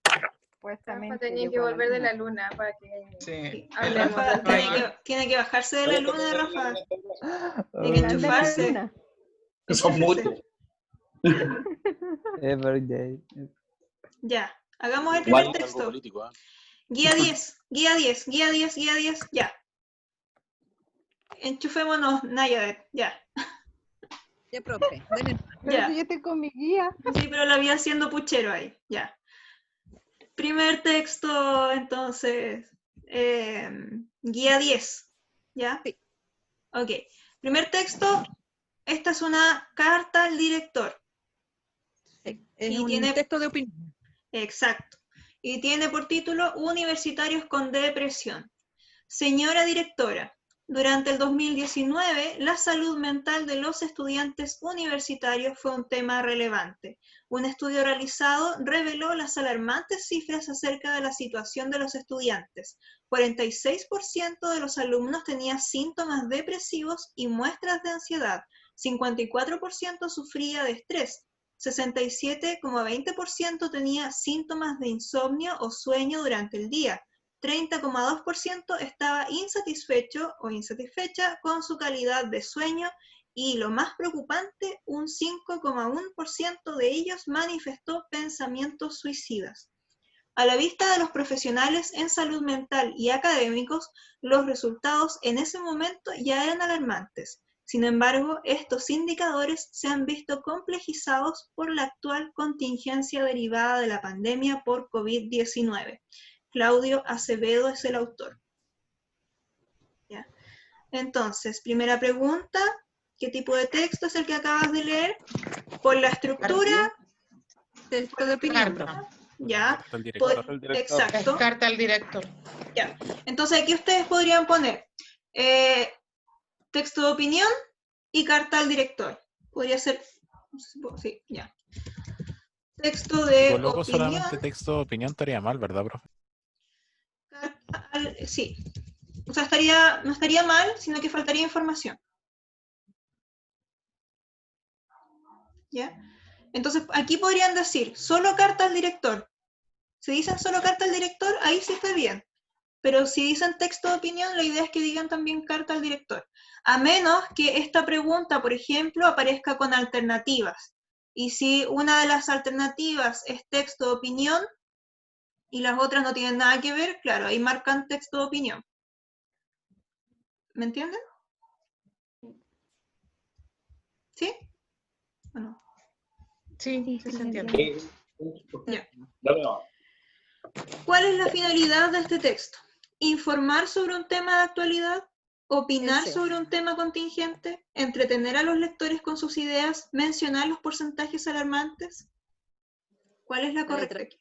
Rafa Supuestamente tenía que llegó a volver de luna. la luna para que Sí. hablemos Rafa del tema. tiene que bajarse de la luna, Rafa. Tiene que Grande la enchufarse. luna. Son muchos. Everyday. Ya, hagamos el Igual primer algo texto. político, ¿eh? Guía 10, guía 10, guía 10, guía 10, ya. Enchufémonos, Nayadet, ya. Ya, profe. Dale. Pero Ya. si yo estoy con mi guía. Sí, pero la vi haciendo puchero ahí, ya. Primer texto, entonces, guía 10, ¿ya? Sí. Ok. Primer texto, esta es una carta al director. Es Y un tiene- texto de opinión. Exacto. Y tiene por título Universitarios con depresión. Señora directora, durante el 2019, la salud mental de los estudiantes universitarios fue un tema relevante. Un estudio realizado reveló las alarmantes cifras acerca de la situación de los estudiantes. 46% de los alumnos tenían síntomas depresivos y muestras de ansiedad. 54% sufría de estrés. 67,20% tenía síntomas de insomnio o sueño durante el día. 30,2% estaba insatisfecho o insatisfecha con su calidad de sueño y, lo más preocupante, un 5,1% de ellos manifestó pensamientos suicidas. A la vista de los profesionales en salud mental y académicos, los resultados en ese momento ya eran alarmantes. Sin embargo, estos indicadores se han visto complejizados por la actual contingencia derivada de la pandemia por COVID-19. Claudio Acevedo es el autor. ¿Ya? Entonces, primera pregunta, ¿qué tipo de texto es el que acabas de leer? Por la estructura, Texto de opinión. Carta. ¿ya? El director. Exacto. Carta al director. Ya. Entonces aquí ustedes podrían poner texto de opinión y carta al director. Podría ser, sí, ya. Texto de Coloco opinión. solamente texto de opinión, estaría mal, ¿verdad, profe? Sí. O sea, no estaría mal, sino que faltaría información. ¿Ya? Entonces, aquí podrían decir solo carta al director. Si dicen solo carta al director, ahí sí está bien. Pero si dicen texto de opinión, la idea es que digan también carta al director. A menos que esta pregunta, por ejemplo, aparezca con alternativas. Y si una de las alternativas es texto de opinión y las otras no tienen nada que ver, claro, ahí marcan texto de opinión. ¿Me entienden? ¿Sí? ¿O no? Sí, Sí, sí sí, se se entiende. Ya. Dale, no. ¿Cuál es la finalidad de este texto? ¿Informar sobre un tema de actualidad? ¿Opinar sobre un tema contingente? ¿Entretener a los lectores con sus ideas? ¿Mencionar los porcentajes alarmantes? ¿Cuál es la correcta aquí?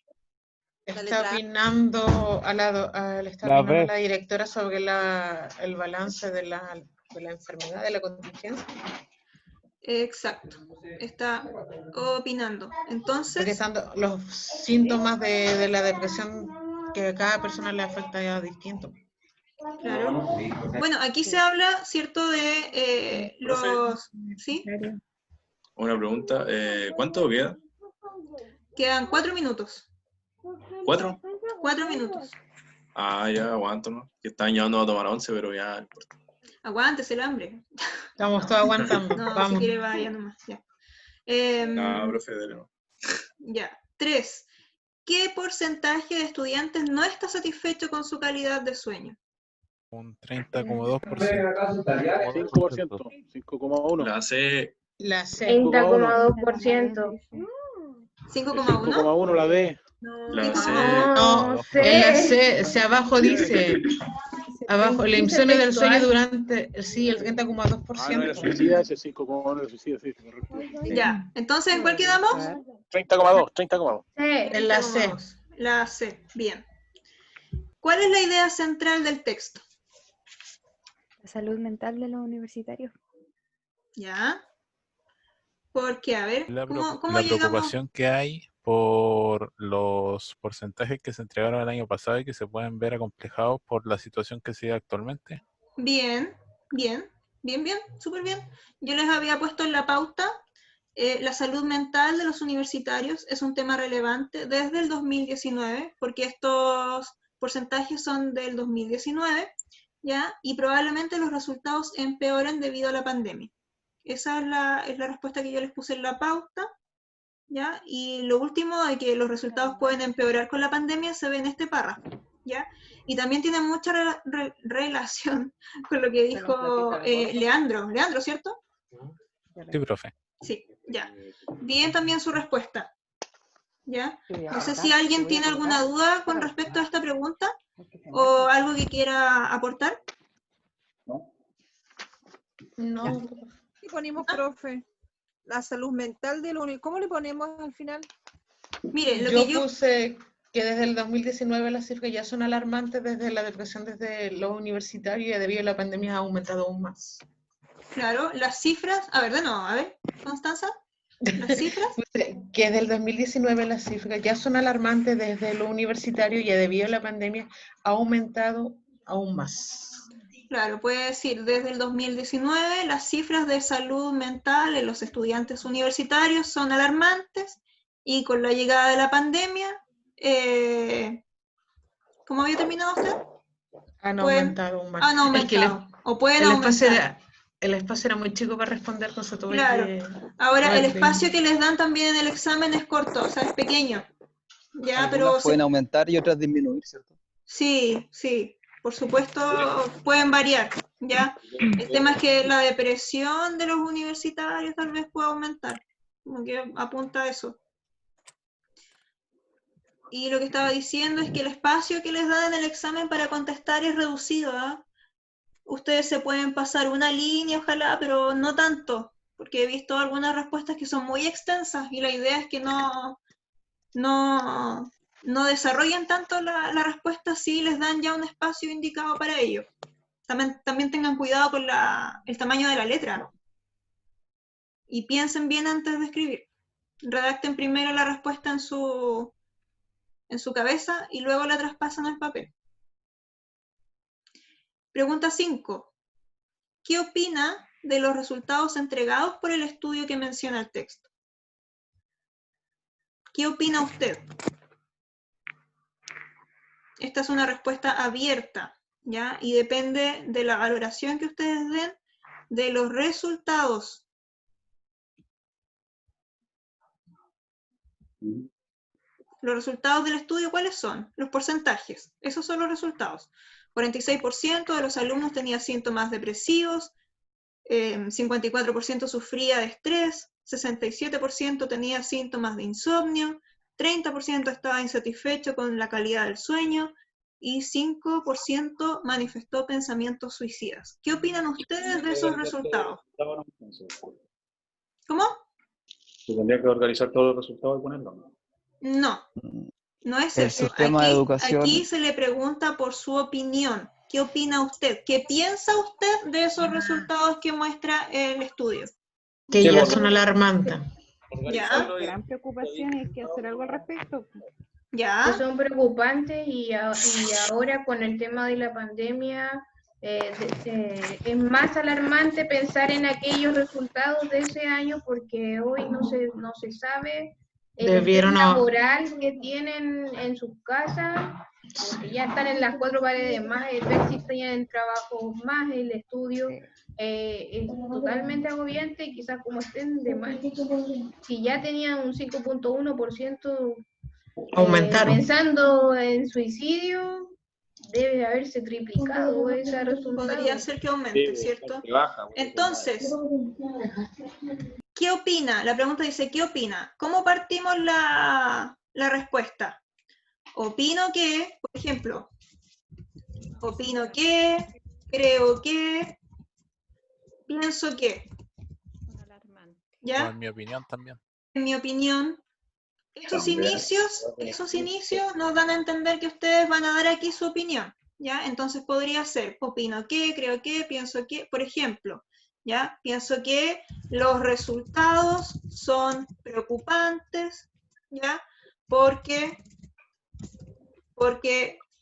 Está opinando a la directora sobre el balance de la enfermedad, de la contingencia. Exacto, está opinando. Entonces, porque están los síntomas de la depresión que a cada persona le afecta ya distinto. Claro. Bueno, aquí se habla, ¿cierto?, de los... ¿Sí? Una pregunta, ¿cuánto queda? Quedan 4 minutos. ¿4? 4 minutos. Ah, ya, aguanto, ¿no? Que están llevando a tomar 11, pero ya... Aguántese el hambre. Estamos todos aguantando. No, vamos. si quiere vaya nomás, ya. No, profe, dele, no. Ya. 3. ¿Qué porcentaje de estudiantes no está satisfecho con su calidad de sueño? Un 30,2%. 5%, 5,1. La C. La C. 30,2%. 5,1. 5,1 la D. La C. No, en la C abajo dice, abajo, la insomnio del sueño durante, sí, el 30,2%. Ah, no, era suicida, ese 5,1 era suicida, sí, correcto. Ya, entonces, ¿en cuál quedamos? 30,2. En la C. La C, bien. ¿Cuál es la idea central del texto? La salud mental de los universitarios. Ya. Porque, a ver, La ¿cómo preocupación que hay por los porcentajes que se entregaron el año pasado y que se pueden ver acomplejados por la situación que se da actualmente. Bien, súper bien. Yo les había puesto en la pauta, la salud mental de los universitarios es un tema relevante desde el 2019, porque estos porcentajes son del 2019, ¿ya? Y probablemente los resultados empeoren debido a la pandemia. Esa es la respuesta que yo les puse en la pauta, ¿ya? Y lo último de que los resultados pueden empeorar con la pandemia se ve en este párrafo, ¿ya? Y también tiene mucha relación con lo que dijo Leandro, ¿cierto? Sí, profe. Sí, ya. Bien también su respuesta, ¿ya? No sé si alguien tiene alguna duda con respecto a esta pregunta o algo que quiera aportar. No. ¿Qué ponemos, profe? La salud mental de lo... ¿Cómo le ponemos al final? Mire, lo yo que yo puse que desde el 2019 las cifras ya son alarmantes desde la depresión desde los universitarios y debido a la pandemia ha aumentado aún más. Claro, las cifras, a ver, de nuevo, a ver, Constanza, las cifras. Que desde el 2019 las cifras ya son alarmantes desde lo universitario y debido a la pandemia ha aumentado aún más. Claro, puede decir, desde el 2019 las cifras de salud mental en los estudiantes universitarios son alarmantes y con la llegada de la pandemia, ¿cómo había terminado usted? Han aumentado aún más. Han aumentado, o pueden aumentar. El espacio era muy chico para responder con su Claro, ahora el espacio que les dan también en el examen es corto, o sea, es pequeño. Ya, pero pueden aumentar y otras disminuir, ¿cierto? Sí, por supuesto pueden variar, ¿ya? El tema es que la depresión de los universitarios tal vez pueda aumentar, como que apunta a eso. Y lo que estaba diciendo es que el espacio que les dan en el examen para contestar es reducido, ¿ah? Ustedes se pueden pasar una línea, ojalá, pero no tanto, porque he visto algunas respuestas que son muy extensas y la idea es que no desarrollen tanto la respuesta si les dan ya un espacio indicado para ello. También tengan cuidado con el tamaño de la letra. Y piensen bien antes de escribir. Redacten primero la respuesta en su cabeza y luego la traspasan al papel. Pregunta 5. ¿Qué opina de los resultados entregados por el estudio que menciona el texto? ¿Qué opina usted? Esta es una respuesta abierta, ¿ya? Y depende de la valoración que ustedes den de los resultados. Los resultados del estudio, ¿cuáles son? Los porcentajes. Esos son los resultados. 46% de los alumnos tenía síntomas depresivos, 54% sufría de estrés, 67% tenía síntomas de insomnio, 30% estaba insatisfecho con la calidad del sueño y 5% manifestó pensamientos suicidas. ¿Qué opinan ustedes de esos resultados? ¿Cómo? ¿Se tendría que organizar todos los resultados y ponerlos? No, no es El eso. sistema de educación. Aquí se le pregunta por su opinión. ¿Qué opina usted? ¿Qué piensa usted de esos resultados que muestra el estudio? Que ya son alarmantes. Ya. Gran preocupación y hay que hacer algo al respecto. Ya. Que son preocupantes y ahora con el tema de la pandemia es más alarmante pensar en aquellos resultados de ese año porque hoy no se sabe el estrés laboral que tienen en sus casas, porque ya están en las cuatro paredes, más el ver si tienen trabajo, más el estudio, es totalmente agobiante y quizás como estén de más, si ya tenían un 5.1% pensando en suicidio, debe haberse triplicado ese resultado. Podría ser que aumente, ¿cierto? Entonces, ¿qué opina? La pregunta dice, ¿qué opina? ¿Cómo partimos la respuesta? Opino que, por ejemplo, opino que, creo que, pienso que. ¿Ya? No, en mi opinión también. En mi opinión, esos inicios nos dan a entender que ustedes van a dar aquí su opinión, ¿ya? Entonces podría ser, opino que, creo que, pienso que, por ejemplo, ¿ya? Pienso que los resultados son preocupantes, ¿ya? Porque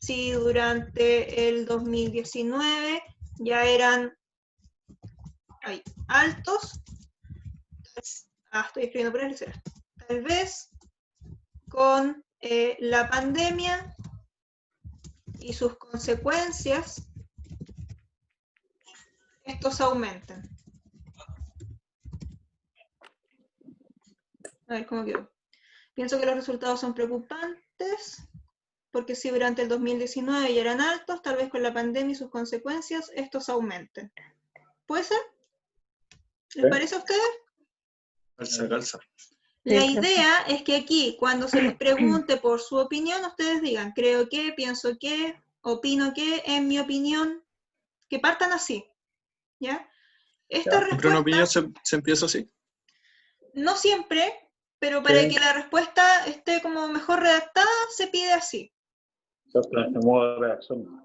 si durante el 2019 ya eran altos, estoy escribiendo por el celular, tal vez con la pandemia y sus consecuencias, estos aumenten. A ver cómo quedó. Pienso que los resultados son preocupantes, porque si durante el 2019 ya eran altos, tal vez con la pandemia y sus consecuencias, estos aumenten. ¿Puede ser? ¿Les parece a ustedes? Calza. La idea es que aquí, cuando se les pregunte por su opinión, ustedes digan, creo que, pienso que, opino que, en mi opinión, que partan así, ¿ya? Esta ¿Siempre una opinión se empieza así? No siempre, pero para que la respuesta esté como mejor redactada, se pide así. Modo de redacción.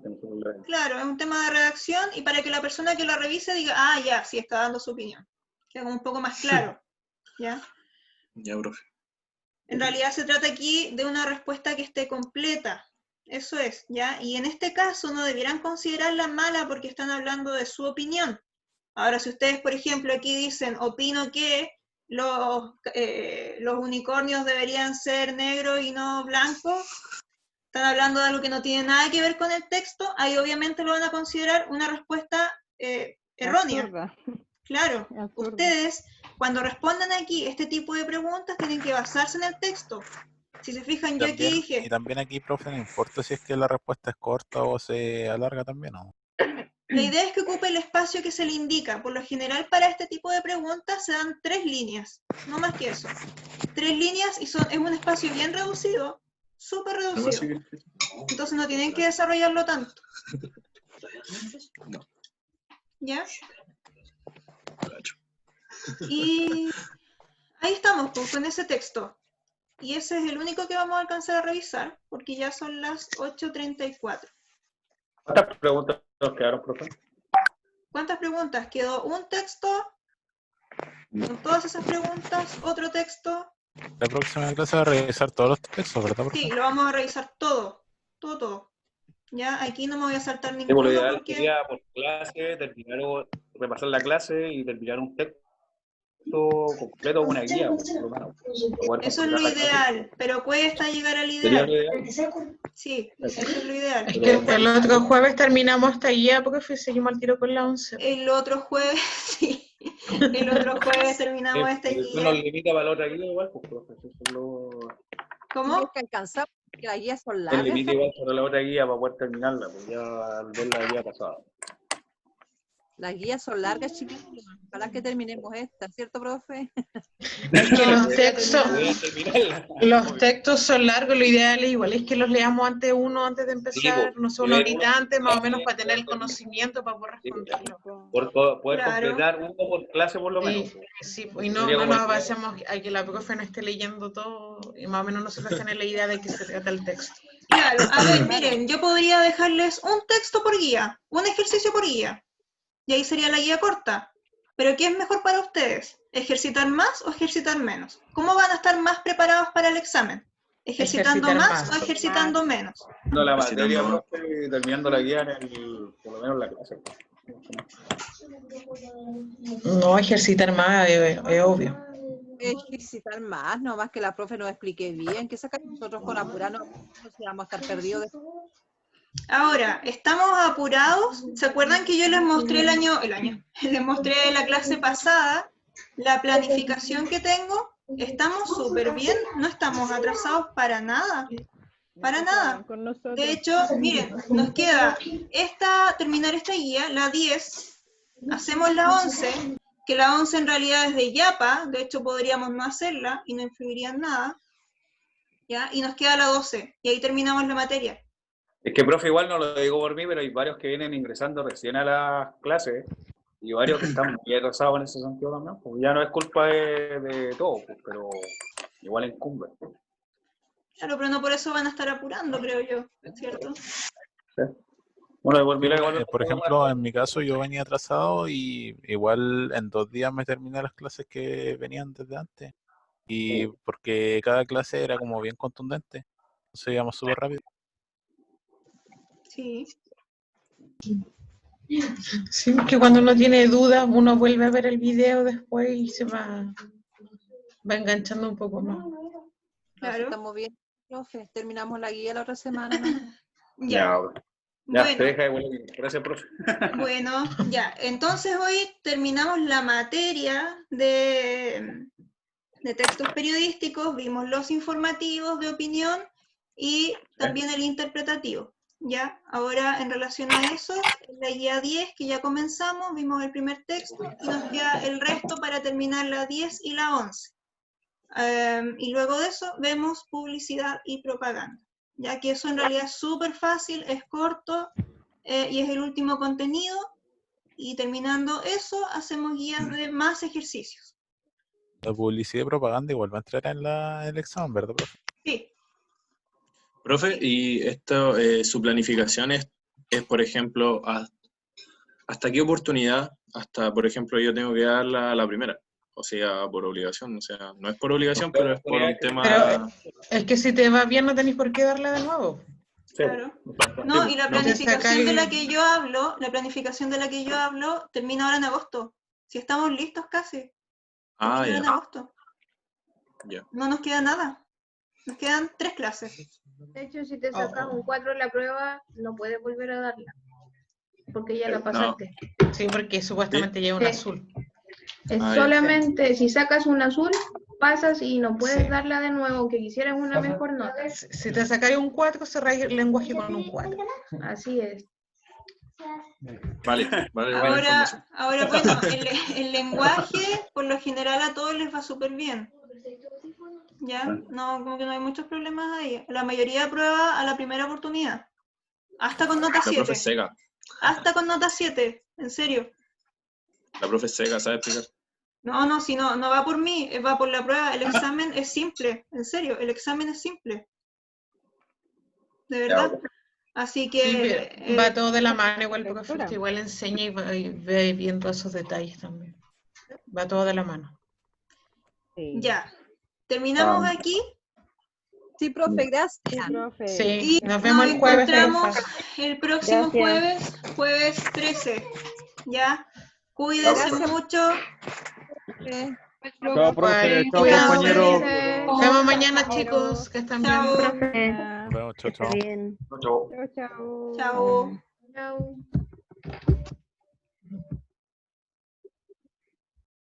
Claro, es un tema de redacción y para que la persona que la revise diga, ya, sí está dando su opinión. Queda como un poco más claro, ¿ya? Ya, profe. En realidad se trata aquí de una respuesta que esté completa. Eso es, ¿ya? Y en este caso no debieran considerarla mala porque están hablando de su opinión. Ahora, si ustedes, por ejemplo, aquí dicen, opino que los unicornios deberían ser negros y no blancos, están hablando de algo que no tiene nada que ver con el texto, ahí obviamente lo van a considerar una respuesta errónea. Absurda. Claro, ustedes cuando respondan aquí este tipo de preguntas tienen que basarse en el texto. Si se fijan, yo aquí dije... Y también aquí, profe, no importa si es que la respuesta es corta o se alarga también, ¿no? La idea es que ocupe el espacio que se le indica. Por lo general, para este tipo de preguntas se dan 3 líneas, no más que eso. 3 líneas y es un espacio bien reducido, súper reducido. Entonces no tienen que desarrollarlo tanto. ¿Ya? Y ahí estamos, pues, con ese texto. Y ese es el único que vamos a alcanzar a revisar, porque ya son las 8:34. ¿Cuántas preguntas nos quedaron, profe? ¿Cuántas preguntas? Quedó un texto, con todas esas preguntas, otro texto. La próxima clase va a revisar todos los textos, ¿verdad, profe? Sí, lo vamos a revisar todo. Ya, aquí no me voy a saltar Lo ninguno ideal porque... sería por clase, repasar la clase y terminar un texto completo, una guía. Eso es lo ideal, pero cuesta llegar al ideal. Sí, eso es lo ideal. Es que el otro jueves terminamos esta guía porque seguimos al tiro con la 11. El otro jueves, sí. El otro jueves terminamos esta guía. Eso nos limita para la otra guía igual, pues, profe. ¿Cómo? Que alcanzar, porque las guías son El largas. límite igual para la otra guía para poder terminarla, pues ya al ver la guía pasada. Las guías son largas, chiquillos. Ojalá que terminemos esta, ¿cierto, profe? Es que los textos son largos, lo ideal es igual, es que los leamos antes de empezar, no sé, una horita antes, más o menos para tener el conocimiento, para poder responderlo. Por poder completar uno por clase por lo menos. Sí, y no nos avancemos a que la profe no esté leyendo todo, y más o menos nosotros tener la idea de que se trata el texto. Claro, a ver, miren, yo podría dejarles un texto por guía, un ejercicio por guía, y ahí sería la guía corta. Pero ¿qué es mejor para ustedes? ¿Ejercitar más o ejercitar menos? ¿Cómo van a estar más preparados para el examen? ¿Ejercitando más o ejercitando menos? No, la materia, profe, terminando la guía por lo menos la clase. No, ejercitar más es obvio. Ejercitar más, no más que la profe nos explique bien, que saca nosotros con apurarnos, no si vamos a estar perdidos. Ahora, ¿estamos apurados? ¿Se acuerdan que yo les mostré les mostré la clase pasada la planificación que tengo? Estamos súper bien, no estamos atrasados para nada. Para nada. De hecho, miren, nos queda terminar esta guía, la 10, hacemos la 11, que la 11 en realidad es de Yapa, de hecho podríamos no hacerla y no influiría en nada, ¿ya? Y nos queda la 12, y ahí terminamos la materia. Es que, profe, igual no lo digo por mí, pero hay varios que vienen ingresando recién a las clases y varios que están muy atrasados en ese sentido también. Pues ya no es culpa de todo, pues, pero igual incumbe. Claro, pero no por eso van a estar apurando, creo yo, ¿es cierto? Sí. Bueno, por ejemplo, en mi caso yo venía atrasado y igual en 2 días me terminé las clases que venían desde antes. Y porque cada clase era como bien contundente, entonces íbamos súper rápido. Sí. Sí, porque cuando uno tiene dudas, uno vuelve a ver el video después y se va enganchando un poco más. Claro. Estamos bien, profe. Terminamos la guía la otra semana, ¿no? Ya, bueno. Te deja de volver. Gracias, profe. Bueno, ya. Entonces hoy terminamos la materia de textos periodísticos, vimos los informativos de opinión y también el interpretativo. Ya, ahora en relación a eso, en la guía 10 que ya comenzamos, vimos el primer texto y nos queda el resto para terminar la 10 y la 11. Y luego de eso vemos publicidad y propaganda, ya que eso en realidad es súper fácil, es corto y es el último contenido, y terminando eso hacemos guías de más ejercicios. La publicidad y propaganda igual va a entrar en el examen, ¿verdad, profe? Sí. Profe, y esto, su planificación es, por ejemplo, ¿hasta qué oportunidad? Hasta, por ejemplo, yo tengo que dar la primera, o sea, por obligación, o sea, no es por obligación, pero es por un tema... Pero es que si te va bien no tenés por qué darla de nuevo. Claro. No, y la planificación de la que yo hablo, termina ahora en agosto. Si estamos listos casi. Ah, ya. En agosto. Ya. No nos queda nada. Nos quedan 3 clases. De hecho, si te sacas un 4 en la prueba, no puedes volver a darla. Porque ya la pasaste. No. Sí, porque supuestamente lleva un azul. Es solamente, si sacas un azul, pasas y no puedes darla de nuevo, aunque quisieras una mejor nota. Si te sacáis un 4, cerráis el lenguaje con un 4. Así es. Vale. Ahora bueno, el lenguaje, por lo general a todos les va súper bien. ¿Ya? No, como que no hay muchos problemas ahí. La mayoría aprueba a la primera oportunidad. Hasta con nota 7. La profe Sega. Hasta con nota 7, en serio. La profe Sega, ¿sabe explicar? No, si no va por mí, va por la prueba. El examen es simple, en serio, el examen es simple. De verdad. Así que... Sí, va todo de la mano, igual porque Fausto igual enseña y va viendo esos detalles también. Va todo de la mano. Sí. Ya. ¿Terminamos aquí? Sí, profe, gracias. Sí, profe. Sí, y nos vemos el jueves. Encontramos el próximo jueves 13. ¿Ya? Cuídense mucho. Chao, profe. Chao, compañero. Nos vemos mañana, chicos. Que estén bien, profe. Nos vemos, chao. Chao. Chao. Chao.